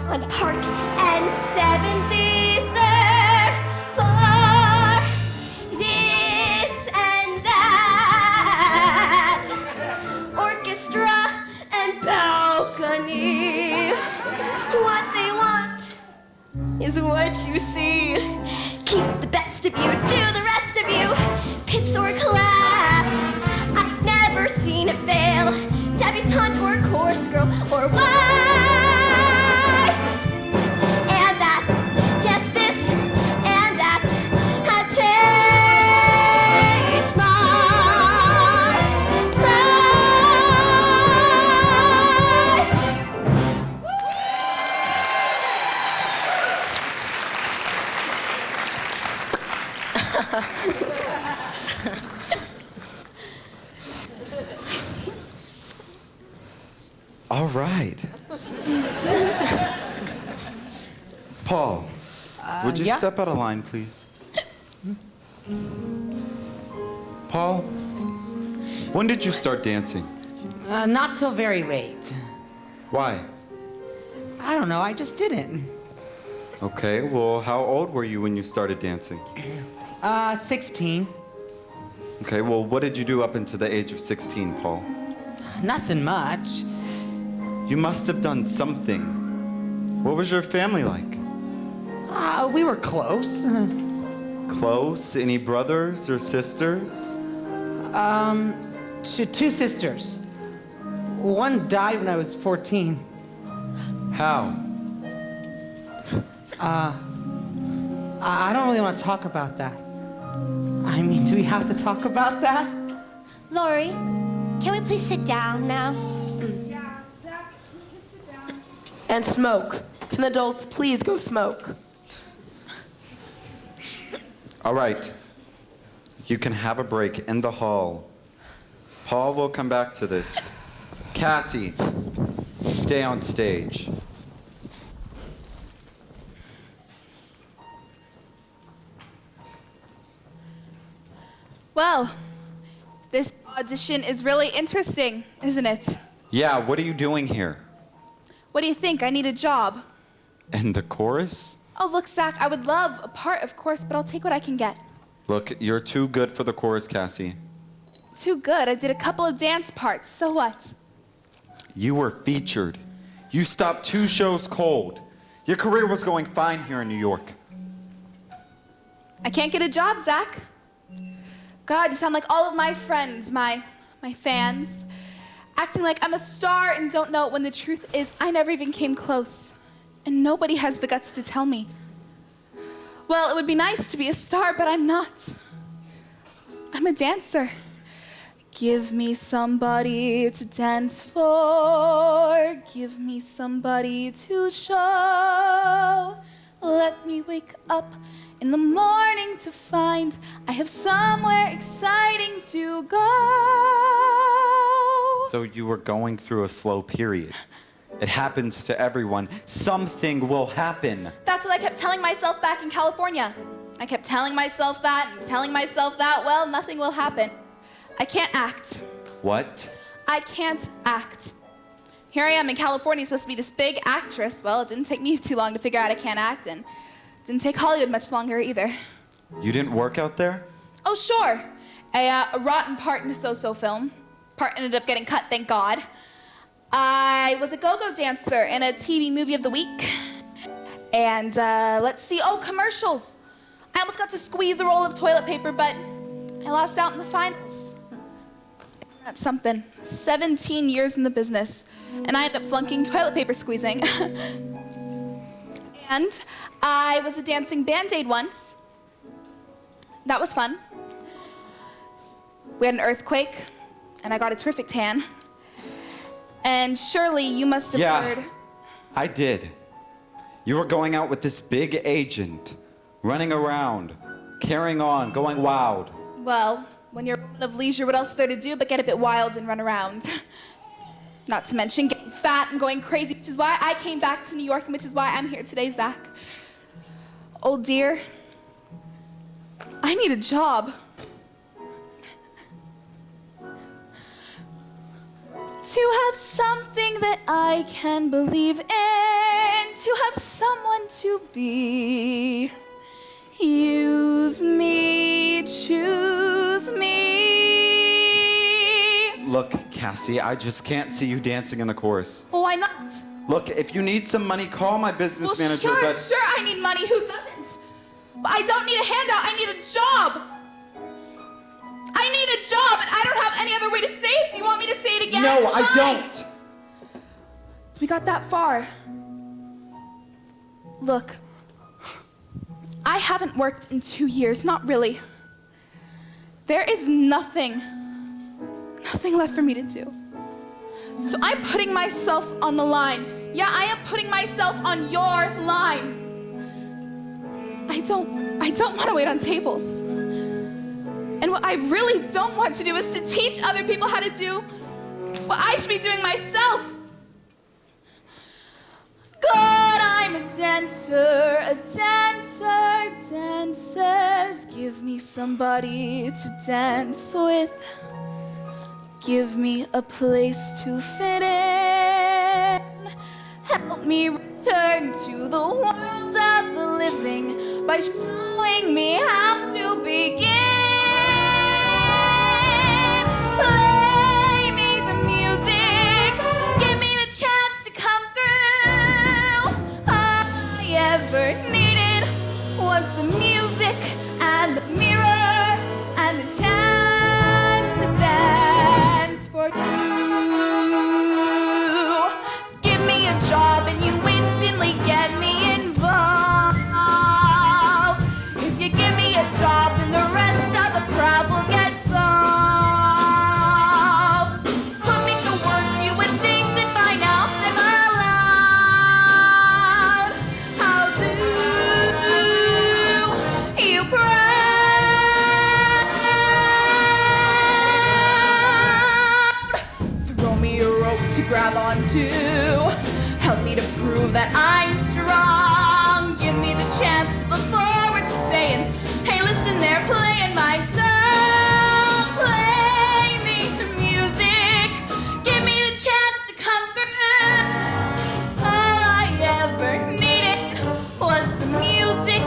on Park and 73rd for this and that. Orchestra and balcony. What they want is what you see. Keep the best of you, do the rest of you. Pits or class, I've never seen it fail. Debutante or chorus girl or wife. And that, yes, this and that had changed my All right. Paul, would you yeah? step out of line, please? Paul, when did you start dancing? Not till very late. Why? I don't know, I just didn't. Okay, well, how old were you when you started dancing? 16. Okay, well, what did you do up until the age of 16, Paul? Nothing much. You must have done something. What was your family like? We were close. Close? Any brothers or sisters? Two sisters. One died when I was 14. How? I don't really want to talk about that. I mean, do we have to talk about that? Lori, can we please sit down now? And smoke. Can adults please go smoke? All right. You can have a break in the hall. Paul will come back to this. Cassie, stay on stage. Well, this audition is really interesting, isn't it? Yeah, what are you doing here? What do you think? I need a job. In the chorus? Oh, look, Zach, I would love a part, of course, but I'll take what I can get. Look, you're too good for the chorus, Cassie. Too good. I did a couple of dance parts. So what? You were featured. You stopped 2 shows cold. Your career was going fine here in New York. I can't get a job, Zach. God, you sound like all of my friends, my fans, acting like I'm a star and don't know it when the truth is I never even came close. And nobody has the guts to tell me. Well, it would be nice to be a star, but I'm not. I'm a dancer. Give me somebody to dance for. Give me somebody to show. Let me wake up in the morning to find I have somewhere exciting to go. So you were going through a slow period. It happens to everyone. Something will happen. That's what I kept telling myself back in California. I kept telling myself that and telling myself that. Well, nothing will happen. I can't act. What? I can't act. Here I am in California, supposed to be this big actress. Well, it didn't take me too long to figure out I can't act, and it didn't take Hollywood much longer either. You didn't work out there? Oh, sure. A rotten part in a so-so film. Part ended up getting cut, thank God. I was a go-go dancer in a TV movie of the week. And let's see, commercials. I I almost got to squeeze a roll of toilet paper, but I lost out in the finals. That's something. 17 years in the business, and I ended up flunking toilet paper squeezing. And I was a dancing Band-Aid once. That was fun. We had an earthquake, and I got a terrific tan. And surely you must have heard. Yeah, I did. You were going out with this big agent, running around, carrying on, going wild. Well, when you're out of leisure, what else is there to do but get a bit wild and run around? Not to mention getting fat and going crazy, which is why I came back to New York and which is why I'm here today, Zach. Oh dear, I need a job. To have something that I can believe in, to have someone to be. Use me, choose me. Look, Cassie, I just can't see you dancing in the chorus. Oh, why not? Look, if you need some money, call my business manager, but... Sure, I need money. Who doesn't? But I don't need a handout. I need a job. I need a job, and I don't have any other way to say it. Do you want me to say it again? No, I Fine. don't. We got that far. Look, I haven't worked in 2 years, not really. There is nothing left for me to do. So I'm putting myself on the line. Yeah, I am putting myself on your line. I don't want to wait on tables. And what I really don't want to do is to teach other people how to do what I should be doing myself. God, I'm a dancer, dancers. Give me somebody to dance with. Give me a place to fit in. Help me return to the world of the living by showing me how to begin. Play me the music, give me the chance to come through. All I ever needed was the music and the mirror and the chance to dance for you. Give me a job and you instantly get me involved. If you give me a job, then the rest of the crowd will get solved. Put me to work, you would think that by now I'm allowed. How do you proud? Throw me a rope to grab onto. Help me to prove that I'm strong. Give me the chance to look forward to saying, hey, listen, they're playing my song. Play me the music. Give me the chance to come through. All I ever needed was the music,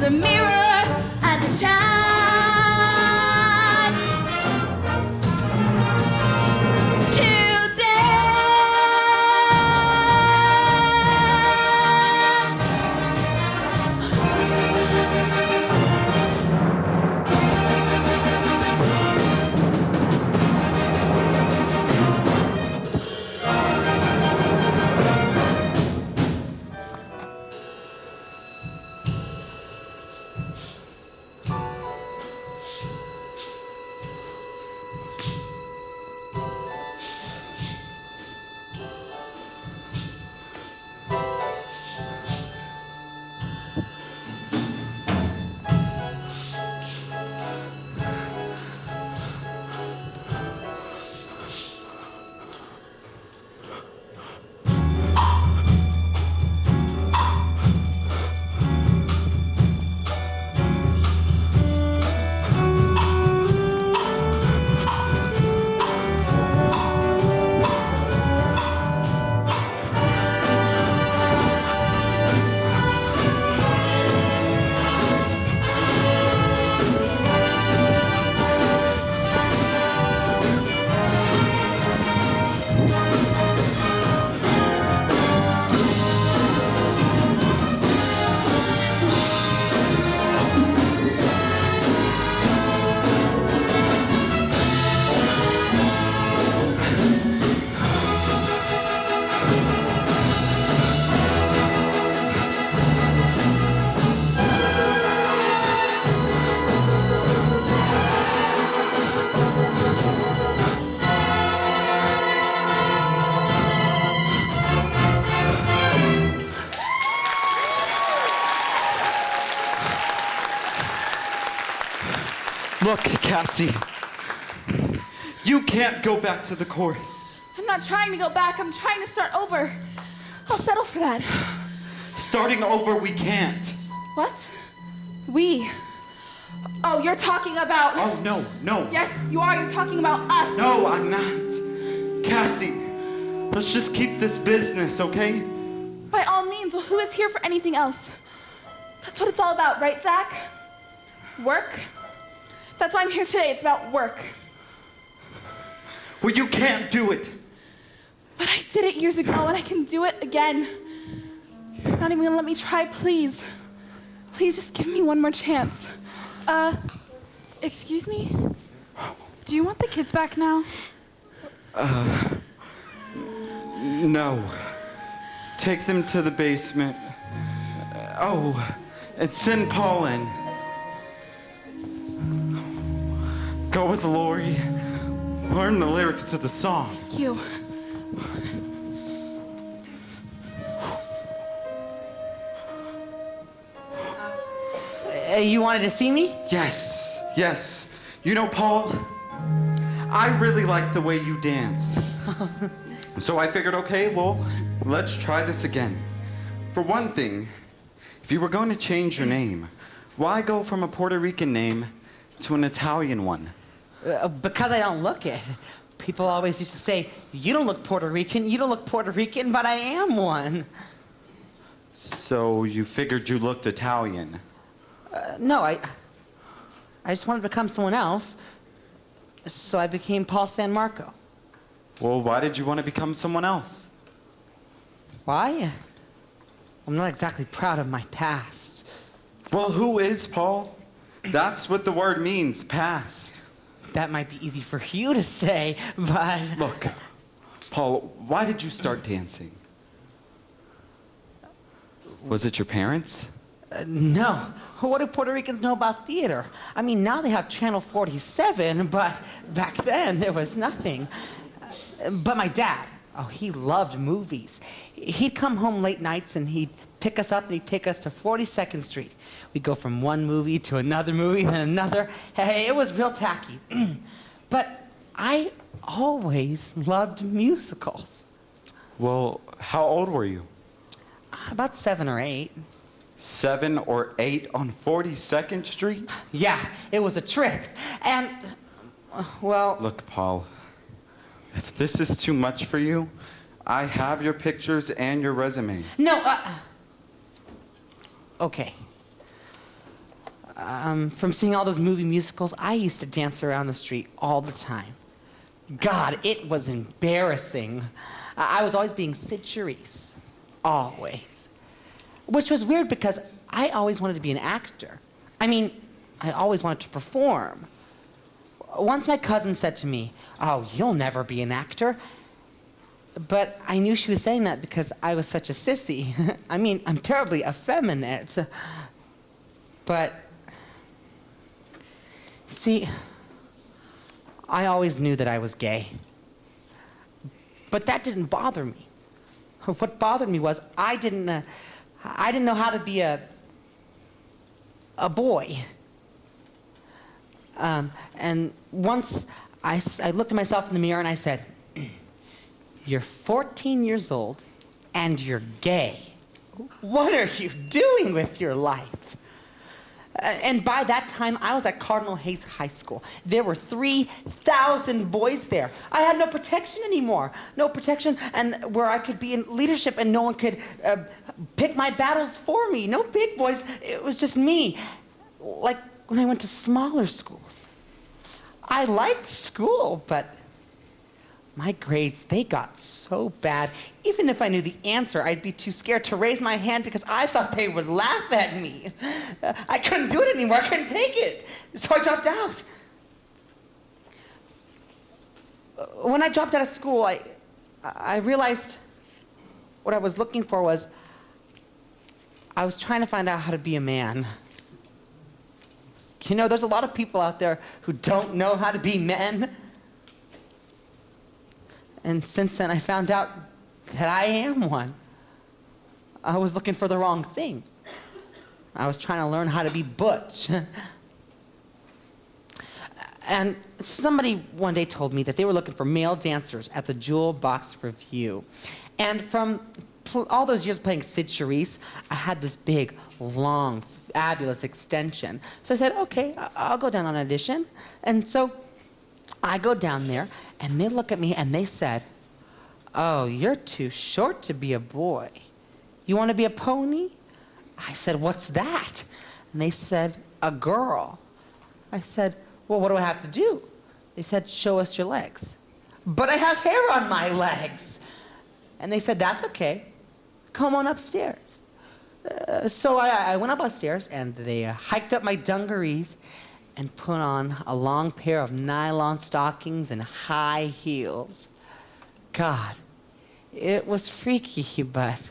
the mirror, and the chance to dance. Cassie, you can't go back to the chorus. I'm not trying to go back. I'm trying to start over. I'll settle for that. Starting over, we can't. What? We? Oh, you're talking about... Oh, no, no. Yes, you are. You're talking about us. No, I'm not. Cassie, let's just keep this business, okay? By all means. Well, who is here for anything else? That's what it's all about, right, Zach? Work? That's why I'm here today. It's about work. Well, you can't do it. But I did it years ago, and I can do it again. You're not even gonna let me try, please. Please just give me one more chance. Excuse me? Do you want the kids back now? No. Take them to the basement. Oh, and send Paul in. Go with Lori. Learn the lyrics to the song. Thank you. You wanted to see me? Yes, yes. You know, Paul, I really like the way you dance. So I figured, okay, well, let's try this again. For one thing, if you were going to change your name, why go from a Puerto Rican name to an Italian one? Because I don't look it. People always used to say, you don't look Puerto Rican, you don't look Puerto Rican, but I am one. So you figured you looked Italian? No, I just wanted to become someone else, so I became Paul San Marco. Well, why did you want to become someone else? Why? I'm not exactly proud of my past. Well, who is Paul? That's what the word means, past. That might be easy for you to say, but... Look, Paul, why did you start dancing? Was it your parents? No. What do Puerto Ricans know about theater? I mean, now they have Channel 47, but back then there was nothing. But my dad, oh, he loved movies. He'd come home late nights and he'd pick us up and he'd take us to 42nd Street. We'd go from one movie to another movie, then another. Hey, it was real tacky. But I always loved musicals. Well, how old were you? About 7 or 8. 7 or 8 on 42nd Street? Yeah, it was a trip. And, well... Look, Paul, if this is too much for you, I have your pictures and your resume. No, okay. From seeing all those movie musicals, I used to dance around the street all the time. God, it was embarrassing. I was always being Sid Charisse. Always. Which was weird because I always wanted to be an actor. I mean, I always wanted to perform. Once my cousin said to me, "Oh, you'll never be an actor." But I knew she was saying that because I was such a sissy. I mean, I'm terribly effeminate. But, see, I always knew that I was gay. But that didn't bother me. What bothered me was I didn't know how to be a boy. And once I looked at myself in the mirror and I said, "You're 14 years old and you're gay. What are you doing with your life?" And by that time, I was at Cardinal Hayes High School. There were 3,000 boys there. I had no protection anymore. No protection, and where I could be in leadership and no one could pick my battles for me. No big boys. It was just me. Like when I went to smaller schools. I liked school, but my grades, they got so bad. Even if I knew the answer, I'd be too scared to raise my hand because I thought they would laugh at me. I couldn't do it anymore. I couldn't take it. So I dropped out. When I dropped out of school, I realized what I was looking for was I was trying to find out how to be a man. You know, there's a lot of people out there who don't know how to be men. And since then, I found out that I am one. I was looking for the wrong thing. I was trying to learn how to be butch. And somebody one day told me that they were looking for male dancers at the Jewel Box Review. And from all those years playing Sid Charisse, I had this big, long, fabulous extension. So I said, okay, I'll go down on audition. And so I go down there, and they look at me, and they said, oh, you're too short to be a boy. You want to be a pony? I said, what's that? And they said, a girl. I said, well, what do I have to do? They said, show us your legs. But I have hair on my legs. And they said, that's okay. Come on upstairs. So I went up upstairs, and they hiked up my dungarees and put on a long pair of nylon stockings and high heels. God, it was freaky, but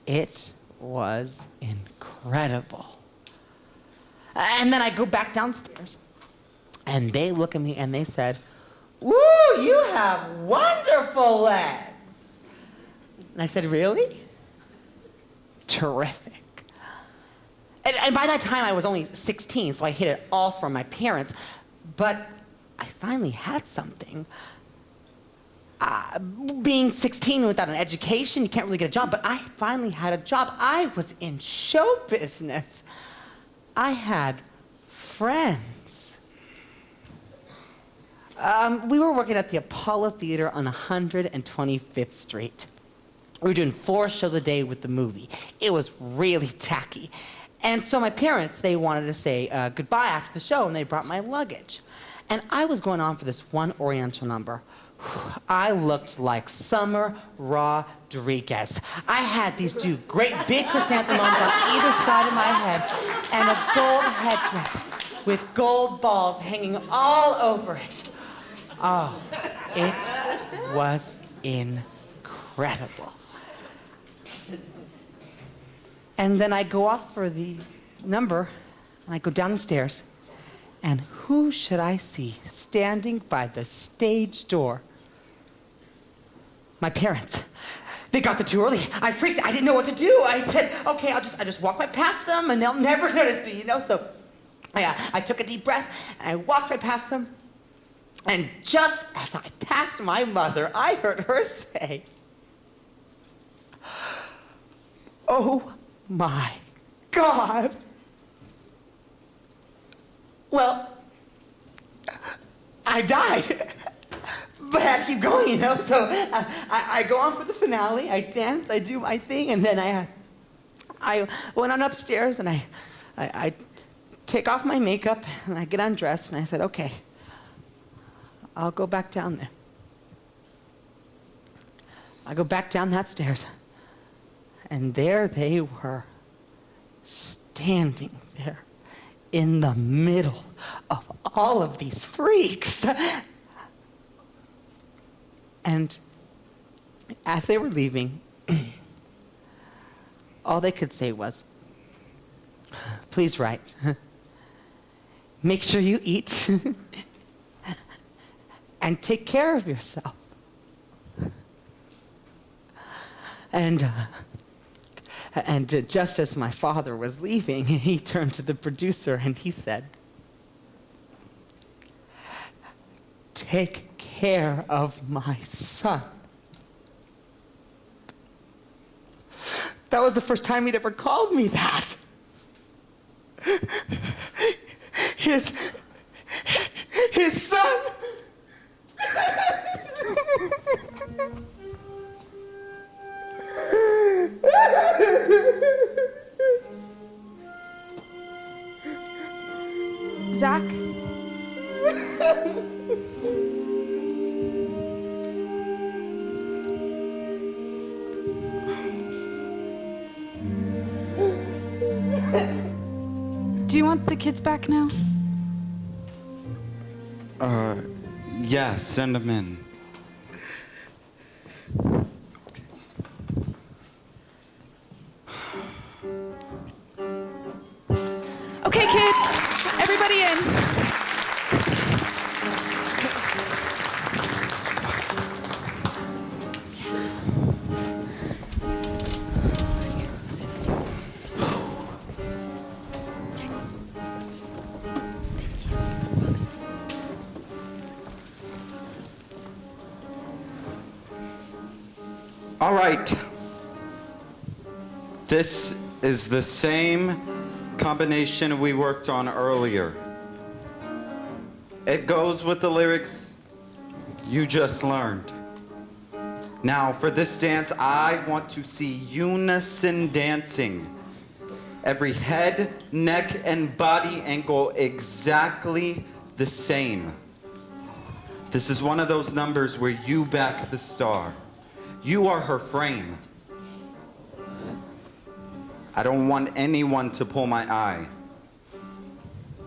it was incredible. And then I go back downstairs, and they look at me and they said, woo, you have wonderful legs. And I said, really? Terrific. And by that time, I was only 16, so I hid it all from my parents. But I finally had something. Being 16 without an education, you can't really get a job, but I finally had a job. I was in show business. I had friends. We were working at the Apollo Theater on 125th Street. We were doing 4 shows a day with the movie. It was really tacky. And so my parents, they wanted to say goodbye after the show, and they brought my luggage. And I was going on for this one Oriental number. I looked like Summer Rodriguez. I had these 2 great big chrysanthemums on either side of my head and a gold headdress with gold balls hanging all over it. Oh, it was incredible. And then I go off for the number, and I go down the stairs, and who should I see standing by the stage door? My parents. They got there too early. I freaked. I didn't know what to do. I said, okay, I just walk right past them, and they'll never notice me, you know? So I took a deep breath, and I walked right past them, and just as I passed my mother, I heard her say, oh my God. Well, I died, but I had to keep going, you know? So I go on for the finale, I dance, I do my thing, and then I went on upstairs, and I take off my makeup, and I get undressed, and I said, okay, I'll go back down there. I go back down that stairs, and there they were, standing there in the middle of all of these freaks. And as they were leaving, all they could say was, please write. Make sure you eat and take care of yourself. And just as my father was leaving, he turned to the producer and he said, take care of my son. That was the first time he'd ever called me that. His son. Zach? Do you want the kids back now? Yeah, send them in. Okay, kids, everybody in. All right. This is the same combination we worked on earlier. It goes with the lyrics you just learned. Now, for this dance, I want to see unison dancing. Every head, neck, and body angle exactly the same. This is one of those numbers where you back the star. You are her frame. I don't want anyone to pull my eye.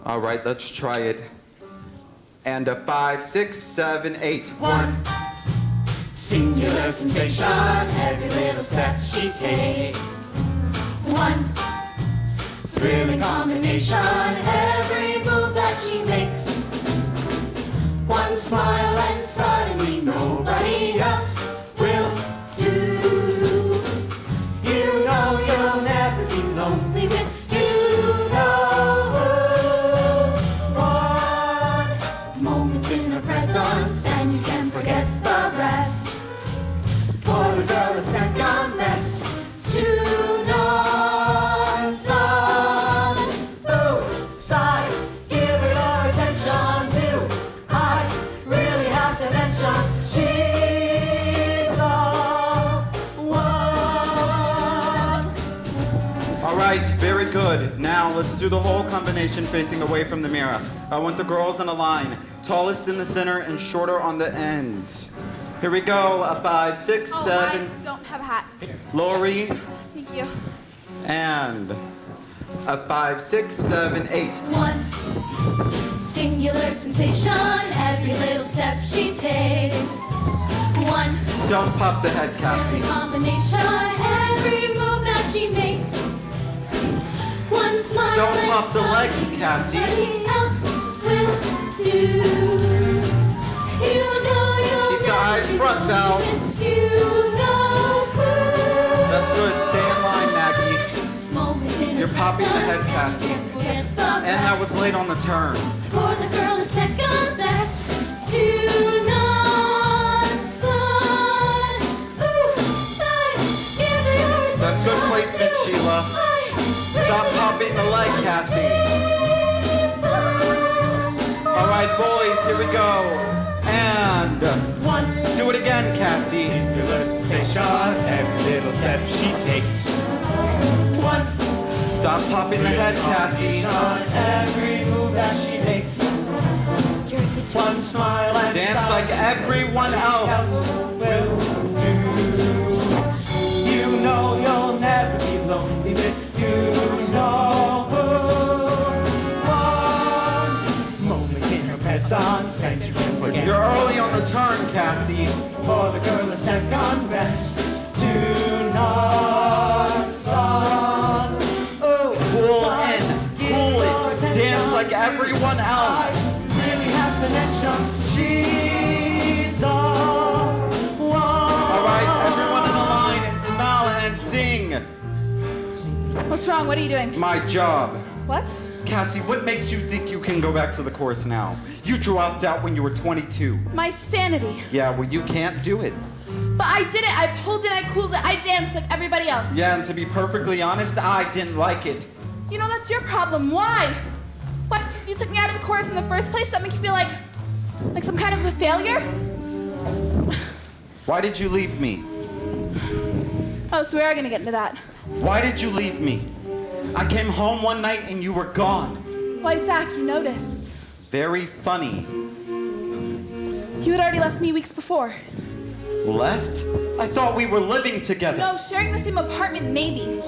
All right, let's try it. And a 5, 6, 7, 8. 1. Singular sensation, every little step she takes. 1. Thrilling combination, every move that she makes. 1 smile and suddenly nobody else will do. You know you'll never be lonely with you know who. 1 moment in her presence and you can forget the rest. For the girl is second best to none. Son, ooh, sigh, give her your attention too. I really have to mention she's a one. All right, very good. Now let's do the whole combination facing away from the mirror. I want the girls in a line, tallest in the center and shorter on the ends. Here we go. A 5, 6, 7. I don't have a hat. Lori. Thank you. And a 5, 6, 7, 8. 1. Singular sensation, every little step she takes. 1. Don't pop the head, Cassie. Every combination, every move that she makes. 1 smile. Don't pop the leg, Cassie. Nobody else will do. You know you'll Keep the eyes front, Val. you know who. That's good. Stay in line, Maggie. You're popping the head, Cassie. And that was late on the turn. For the girl is second best to none. Son, ooh, sigh, give her your attention. That's good placement, Sheila. Stop popping the leg, Cassie. All right, boys, here we go. And 1. do it again, Cassie. Singular sensation, every little step she takes. 1. Stop popping the head, Cassie. Every move that she makes. 1 smile and Dance like everyone else. will do. You know you'll never be lonely with you know who. 1 moment in her presence and you can forget. You're early on the turn, Cassie. For the girl is second best to none. Son. Oh, Pull in, pull it. Dance like everyone else. really have to mention she's a one. All right, everyone in a line and smile and sing. What's wrong? What are you doing? My job. What? Cassie, what makes you think you can go back to the course now? You dropped out when you were 22. My sanity. Yeah, well, you can't do it. But I did it. I pulled it. I cooled it. I danced like everybody else. Yeah, and to be perfectly honest, I didn't like it. You know, that's your problem. Why? What? You took me out of the chorus in the first place? That make you feel like some kind of a failure? Why did you leave me? Oh, so we are gonna get into that. Why did you leave me? I came home one night and you were gone. Why, Zach, you noticed. Very funny. You had already left me weeks before. Left? I thought we were living together. No, sharing the same apartment, maybe.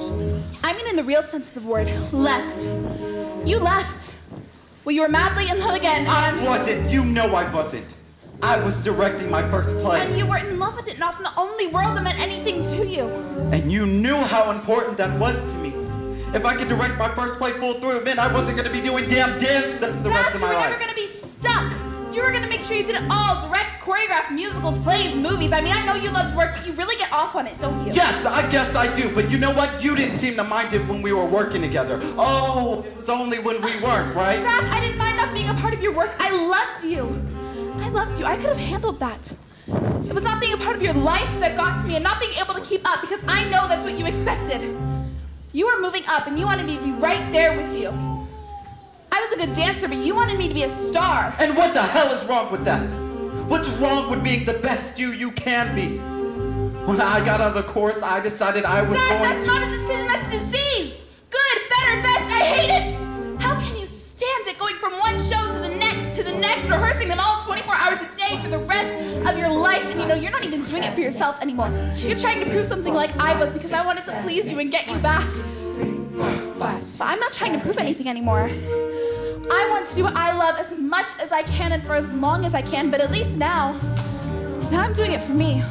I mean in the real sense of the word. Left. You left. Well, you were madly in love again. I wasn't. You know I wasn't. I was directing my first play. And you were in love with it and often the only world that meant anything to you. And you knew how important that was to me. If I could direct my first play full through, it meant I wasn't going to be doing damn dance the rest of my you were life. never going to be stuck. You were going to make sure you did it all. Direct, choreograph, musicals, plays, movies. I mean, I know you love to work, but you really get off on it, don't you? Yes, I guess I do. But you know what? You didn't seem to mind it when we were working together. Oh, it was only when we weren't, right? Zach, I didn't mind not being a part of your work. I loved you. I loved you. I could have handled that. It was not being a part of your life that got to me and not being able to keep up because I know that's what you expected. You were moving up and you wanted me to be right there with you. I was a good dancer, but you wanted me to be a star. And what the hell is wrong with that? What's wrong with being the best you can be? When I got out of the course, I decided I was Zach, going that's not a decision, that's a disease. Good, better, best, I hate it. How can you stand it going from one show to the next, rehearsing them all 24 hours a day for the rest of your life, and you know, you're not even doing it for yourself anymore. You're trying to prove something like I was because I wanted to please you and get you back. But I'm not trying to prove anything anymore. I want to do what I love as much as I can and for as long as I can, but at least now I'm doing it for me.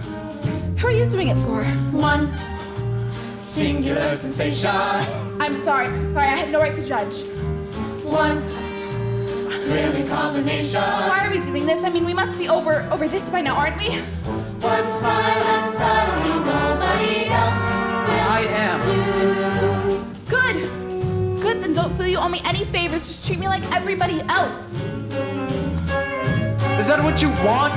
Who are you doing it for? One singular sensation. I'm sorry, I had no right to judge. One thrilling combination. Why are we doing this? I mean, we must be over this by now, aren't we? One smile and suddenly nobody else will I am. Good, then don't feel you owe me any favors. Just treat me like everybody else. Is that what you want?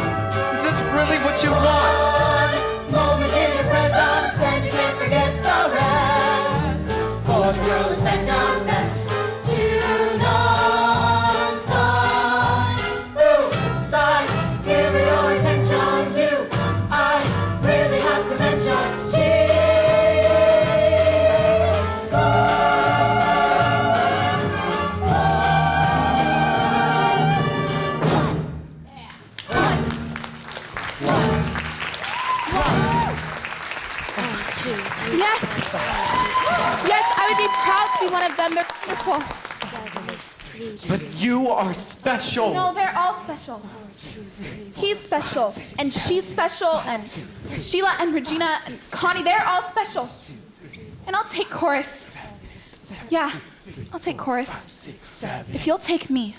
Is this really what you want? Moment in your presence and you can't forget the rest. For the world is second best to none. Side, give me your attention. Do I really have to mention Yes, I would be proud to be one of them. They're wonderful. But you are special. No, they're all special. He's special, and she's special, and Sheila and Regina and Connie, they're all special. And I'll take chorus. Yeah, I'll take chorus. If you'll take me.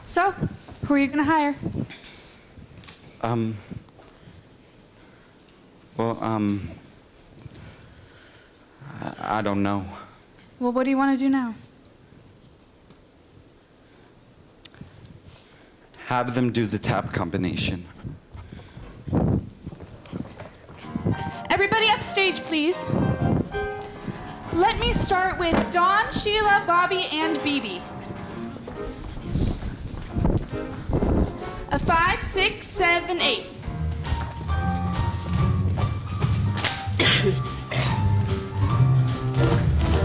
So, who are you gonna hire? I don't know. Well, what do you want to do now? Have them do the tap combination. Everybody upstage, please. Let me start with Dawn, Sheila, Bobby, and BB. A 5, 6, 7, 8.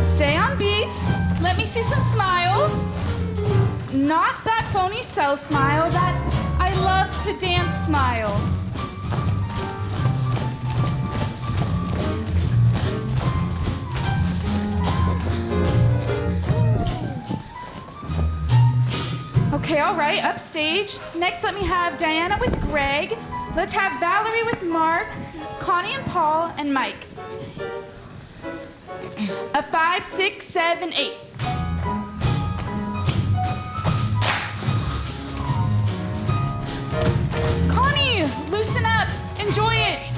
Stay on beat. Let me see some smiles. Not that phony self smile, that I love to dance smile. Okay, all right, upstage. Next, let me have Diana with Greg. Let's have Valerie with Mark, Connie and Paul, and Mike. A 5, 6, 7, 8. Connie, loosen up. Enjoy it.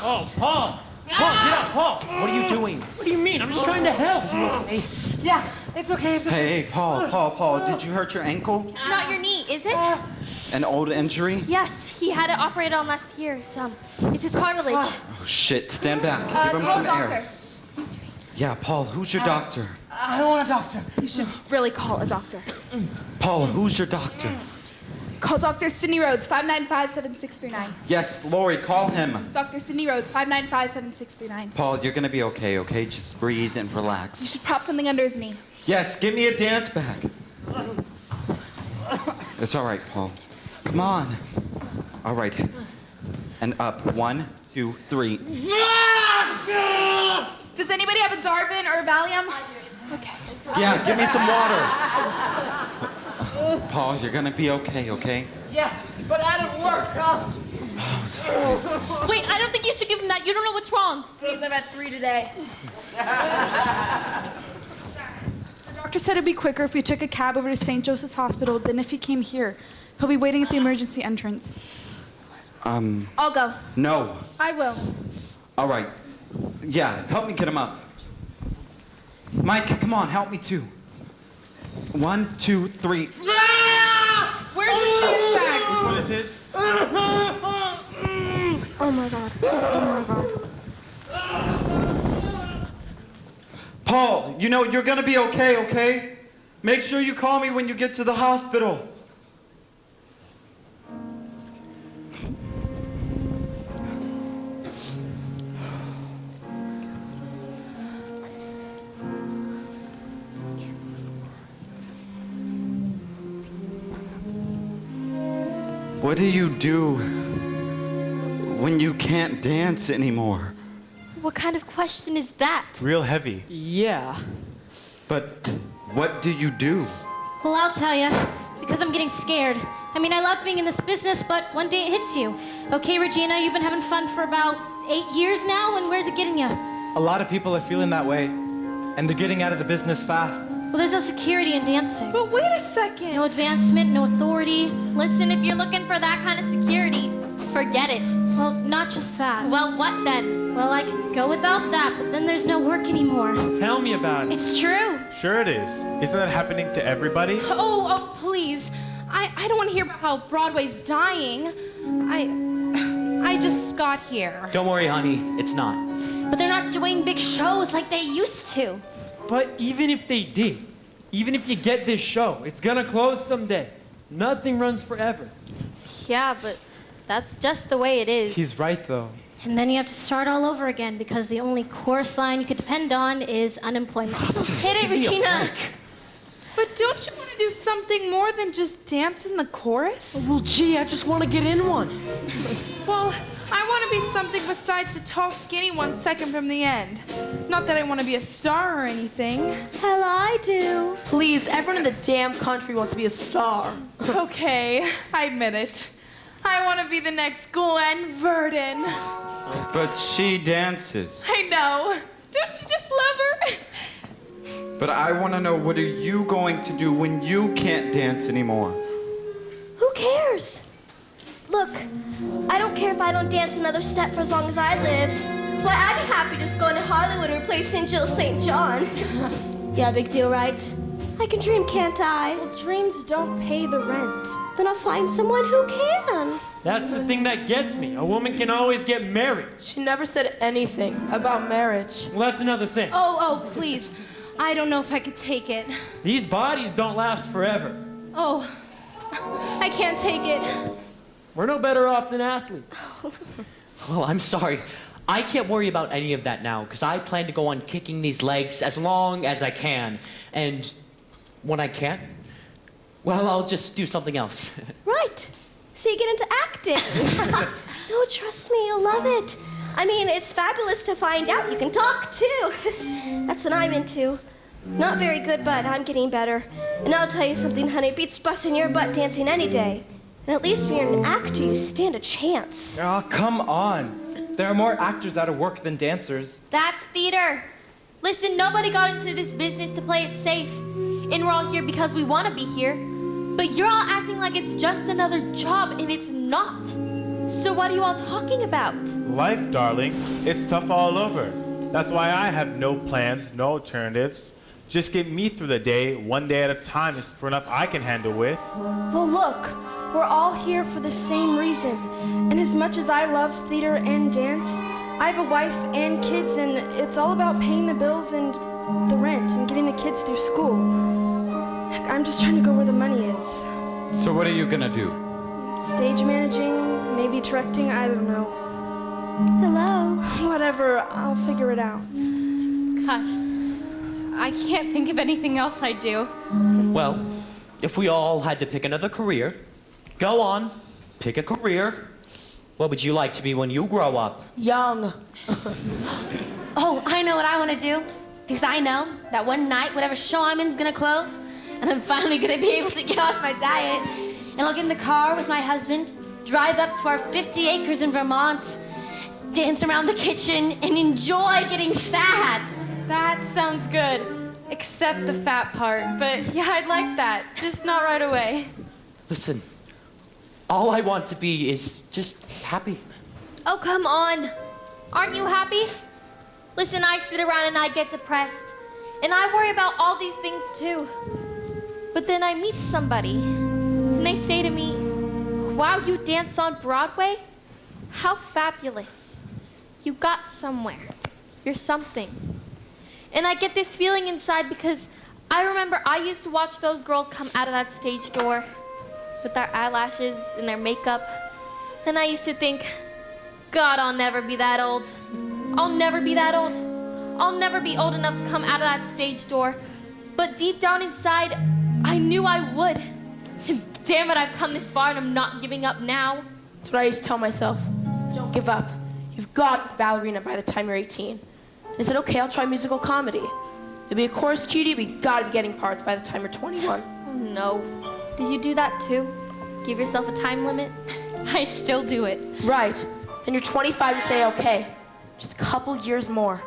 Oh, Paul! Paul, get up, Paul! What are you doing? What do you mean? I'm just trying to help. Yeah, it's okay. Hey, Paul, did you hurt your ankle? It's not your knee, is it? An old injury? Yes, he had it operated on last year. It's his cartilage. Oh, shit, stand back. Give him Call some a doctor. air. Yeah, Paul, who's your doctor? I don't want a doctor. You should really call a doctor. Paul, who's your doctor? Call Dr. Sydney Rhodes, 595-7639. Yes, Lori, call him. Dr. Sydney Rhodes, 595-7639. Paul, you're gonna be okay? Just breathe and You relax. should prop something under his knee. Yes, give me a dance bag. It's all right, Paul. Come on. All right. And up. 1, 2, 3. Does anybody have a Darvin or a Valium? Okay. Yeah, give me some water. Paul, you're gonna be okay? Yeah, but I don't work, huh? Wait, I don't think you should give him that. You don't know what's wrong. Please, I've had 3 today. doctor said it'd be quicker if we took a cab over to St. Joseph's Hospital than if he came here. He'll be waiting at the emergency entrance. I'll go. No. I will. All right. Yeah, help me get him up. Mike, come on, help me too. 1, 2, 3. Where's his pants bag? Which one is his? Oh my god. Oh my god. Paul, you know, you're gonna be okay, okay? Make sure you call me when you get to the hospital. What do you do when you can't dance anymore? What kind of question is that? Real heavy. Yeah. But what do you do? Well, I'll tell you, because I'm getting scared. I mean, I love being in this business, but one day it hits you. Okay, Regina, you've been having fun for about 8 years now, and where's it getting you? A lot of people are feeling that way, and they're getting out of the business fast. Well, there's no security in dancing. But wait a second. No advancement, no authority. Listen, if you're looking for that kind of security, forget it. Well, not just that. Well, what then? Well, I could go without that, but then there's no work anymore. Tell me about it. It's true. Sure it is. Isn't that happening to everybody? Oh, please. I don't want to hear about how Broadway's dying. I just got here. Don't worry, honey, it's not. But they're not doing big shows like they used to. But even if they did, even if you get this show, it's gonna close someday. Nothing runs forever. Yeah, but that's just the way it is. He's right, though. And then you have to start all over again because the only chorus line you could depend on is unemployment. Hit it, Regina. But don't you want to do something more than just dance in the chorus? Well, gee, I just want to get in one. Well, I want to be something besides the tall, skinny one second from the end. Not that I want to be a star or anything. Hell, I do. Please, everyone in the damn country wants to be a star. Okay, I admit it. I want to be the next Gwen Verdon. But she dances. I know. Don't you just love her? But I want to know, what are you going to do when you can't dance anymore? Who cares? Look, I don't care if I don't dance another step for as long as I live. Why, I'd be happy just going to Hollywood and replacing Jill St. John. Yeah, big deal, right? I can dream, can't I? Well, dreams don't pay the rent. Then I'll find someone who can. That's the thing that gets me. A woman can always get married. She never said anything about marriage. Well, that's another thing. Oh, please. I don't know if I could take it. These bodies don't last forever. Oh, I can't take it. We're no better off than athletes. Oh, I'm sorry. I can't worry about any of that now, because I plan to go on kicking these legs as long as I can. And when I can't, well, I'll just do something else. Right. So you get into acting. No, trust me, you'll love it. I mean, it's fabulous to find out you can talk, too. That's what I'm into. Not very good, but I'm getting better. And I'll tell you something, honey, it beats busting your butt dancing any day. And at least when you're an actor, you stand a chance. Oh, come on. There are more actors out of work than dancers. That's theater. Listen, nobody got into this business to play it safe. And we're all here because we want to be here. But you're all acting like it's just another job, and it's not. So what are you all talking about? Life, darling. It's tough all over. That's why I have no plans, no alternatives. Just get me through the day, one day at a time is for enough I can handle with. Well, look, we're all here for the same reason. And as much as I love theater and dance, I have a wife and kids, and it's all about paying the bills and the rent and getting the kids through school. Heck, I'm just trying to go where the money is. So what are you gonna do? Stage managing, maybe directing, I don't know. Hello. Whatever, I'll figure it out. Gosh, I can't think of anything else I'd do. Well, if we all had to pick another career, go on, pick a career. What would you like to be when you grow up? Young. Oh, I know what I want to do. Because I know that one night, whatever show I'm in is going to close, and I'm finally going to be able to get off my diet. And I'll get in the car with my husband, drive up to our 50 acres in Vermont, dance around the kitchen, and enjoy getting fat. That sounds good. Except the fat part. But yeah, I'd like that. Just not right away. Listen, all I want to be is just happy. Oh, come on. Aren't you happy? Listen, I sit around and I get depressed. And I worry about all these things too. But then I meet somebody. And they say to me, wow, you dance on Broadway? How fabulous. You got somewhere. You're something. And I get this feeling inside because I remember I used to watch those girls come out of that stage door with their eyelashes and their makeup. And I used to think, God, I'll never be that old. I'll never be that old. I'll never be old enough to come out of that stage door. But deep down inside, I knew I would. And damn it, I've come this far and I'm not giving up now. That's what I used to tell myself. Don't give up. You've got to be a ballerina by the time you're 18. And I said, okay, I'll try musical comedy. You'll be a chorus cutie, but you gotta be getting parts by the time you're 21. Oh, no. Did you do that too? Give yourself a time limit? I still do it. Right. Then you're 25, you say, okay, just a couple years more.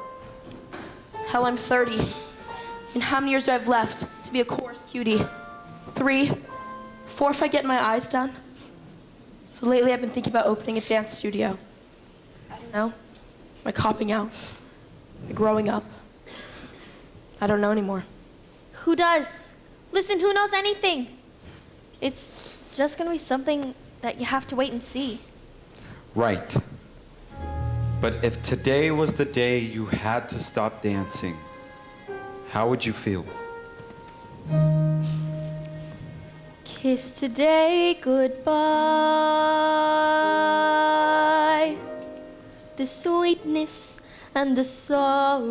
Hell, I'm 30. And how many years do I have left to be a chorus cutie? 3, 4 if I get my eyes done. So lately I've been thinking about opening a dance studio. I don't know. Am I copping out? Am I growing up? I don't know anymore. Who does? Listen, who knows anything? It's just gonna be something that you have to wait and see. Right. But if today was the day you had to stop dancing, how would you feel? Kiss today goodbye. The sweetness and the sorrow.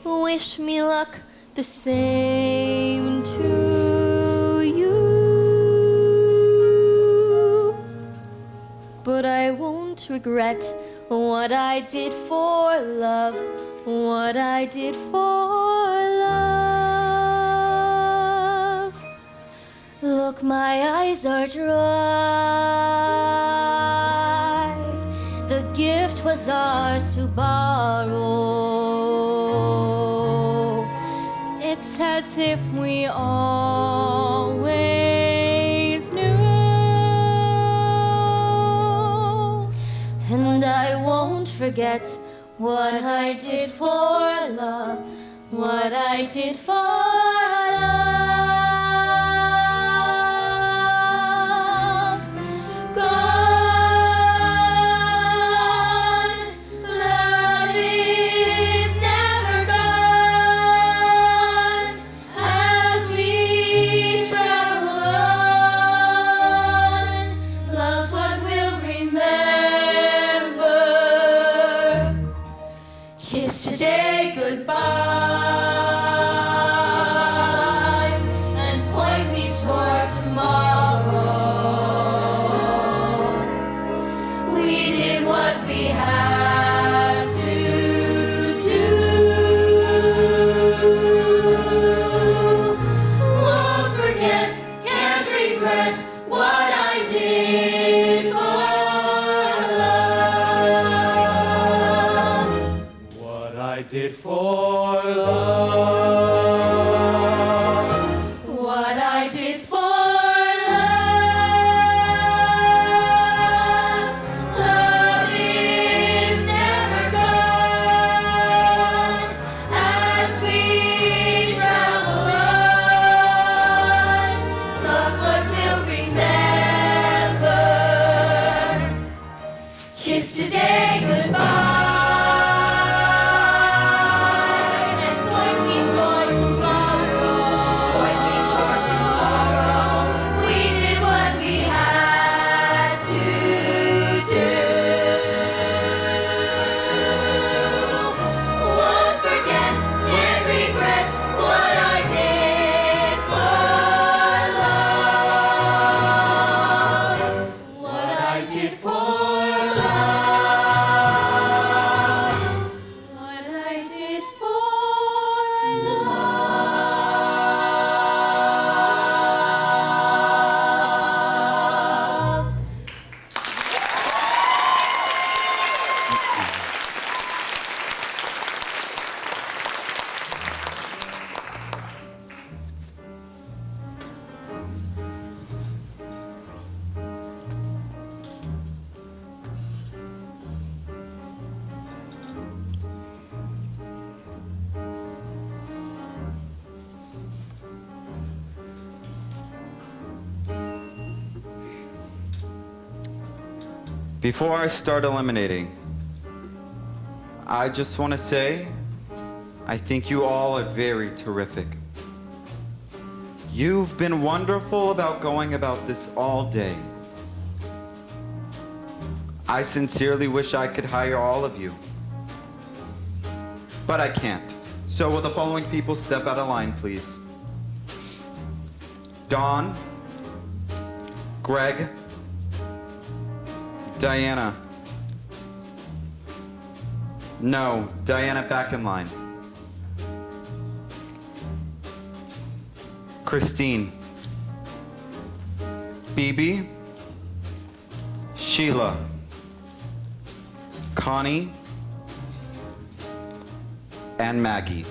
Wish me luck the same to you. But I won't regret what I did for love, what I did for love. Look, my eyes are dry. The gift was ours to borrow. It's as if we always knew. And I won't forget what I did for love, what I did for love. Gone, love is never gone. As we travel on, love's what we'll remember. Kiss today goodbye and point me towards tomorrow. We did what we had to do. Won't forget, can't regret what I did for love. What I did for love. What I did for love. Love is never gone. As we travel on, love's what we'll remember. Kiss today goodbye and point me towards Before I start eliminating, I just want to say I think you all are very terrific. You've been wonderful about going about this all day. I sincerely wish I could hire all of you, but I can't. So will the following people step out of line, please? Dawn, Greg, Diana. No, Diana, back in line. Christine, Bibi, Sheila, Connie, and Maggie.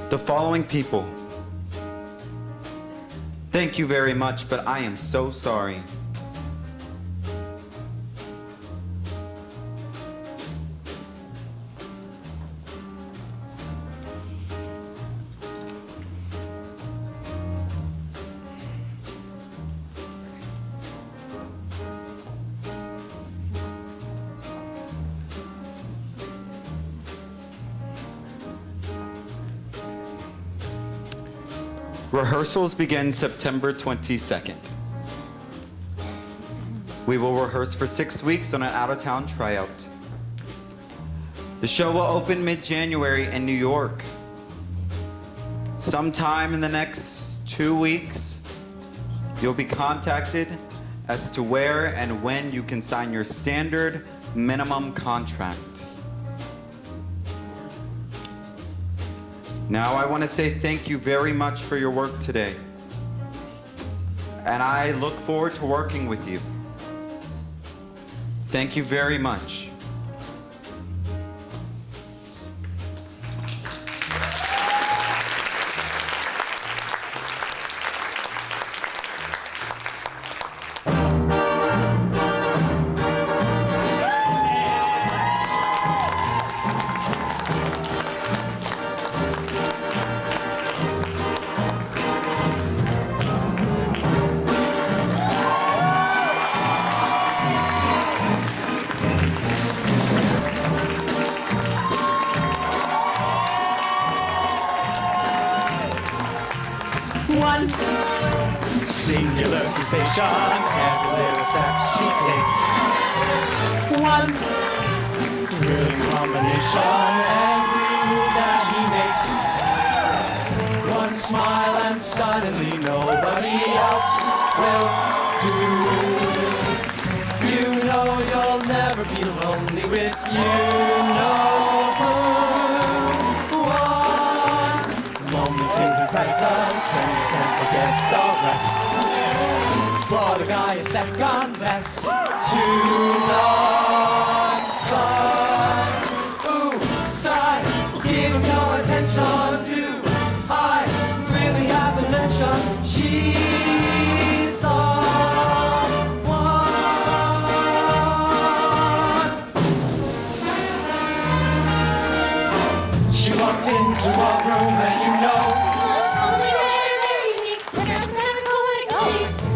The following people. Thank you very much, but I am so sorry. Rehearsals begin September 22nd. We will rehearse for 6 weeks on an out-of-town tryout. The show will open mid-January in New York. Sometime in the next 2 weeks, you'll be contacted as to where and when you can sign your standard minimum contract. Now I want to say thank you very much for your work today. And I look forward to working with you. Thank you very much. One singular sensation, every little step she takes. One thrilling combination, every move that she makes. One smile and suddenly nobody else will do. You know you'll never be lonely with you, no. In her presence, and you can't forget the rest. For the guy is second best to none. Son, ooh, sigh, give him your attention. Do I really have to mention she's someone? She walks into a room and you know.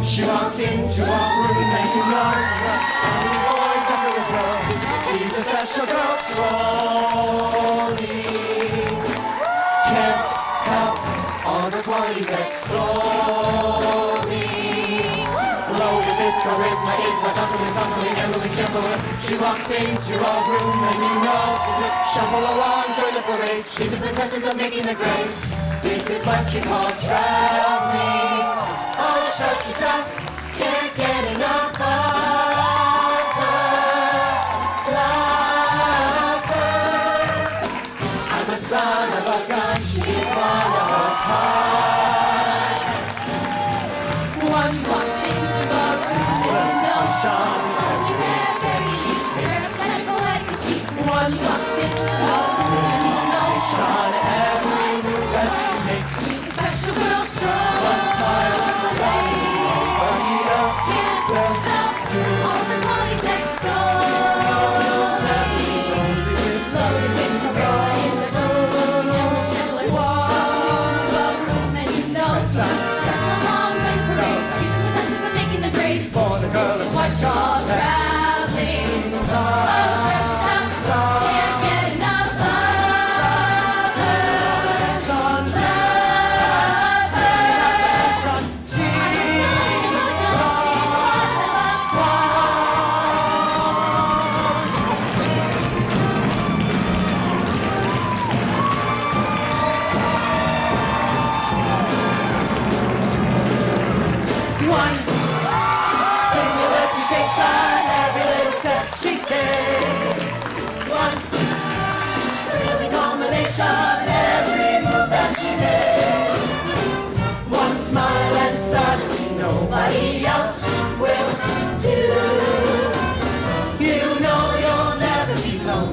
She walks into a room and you know all these boys never as well. She's a special girl strolling. Can't help all the qualities extolling. Loaded with charisma is the gentleman, something everly gentleman. She walks into a room and you know this shuffle along through the parade. She's the princess of making the grade. This is what you call traveling. Oh, shut yourself, can't get enough of her, love her. I'm the son of a gun, she's one of a kind. One walks into the singular sunshine, only wears every heat, one walks into the illumination, every move that she makes. She's a special girl, strong. One smile. All the boys extolling. Loaded with charisma is the justice of the young and showing. Walks into a room and you know. Along with the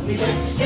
me with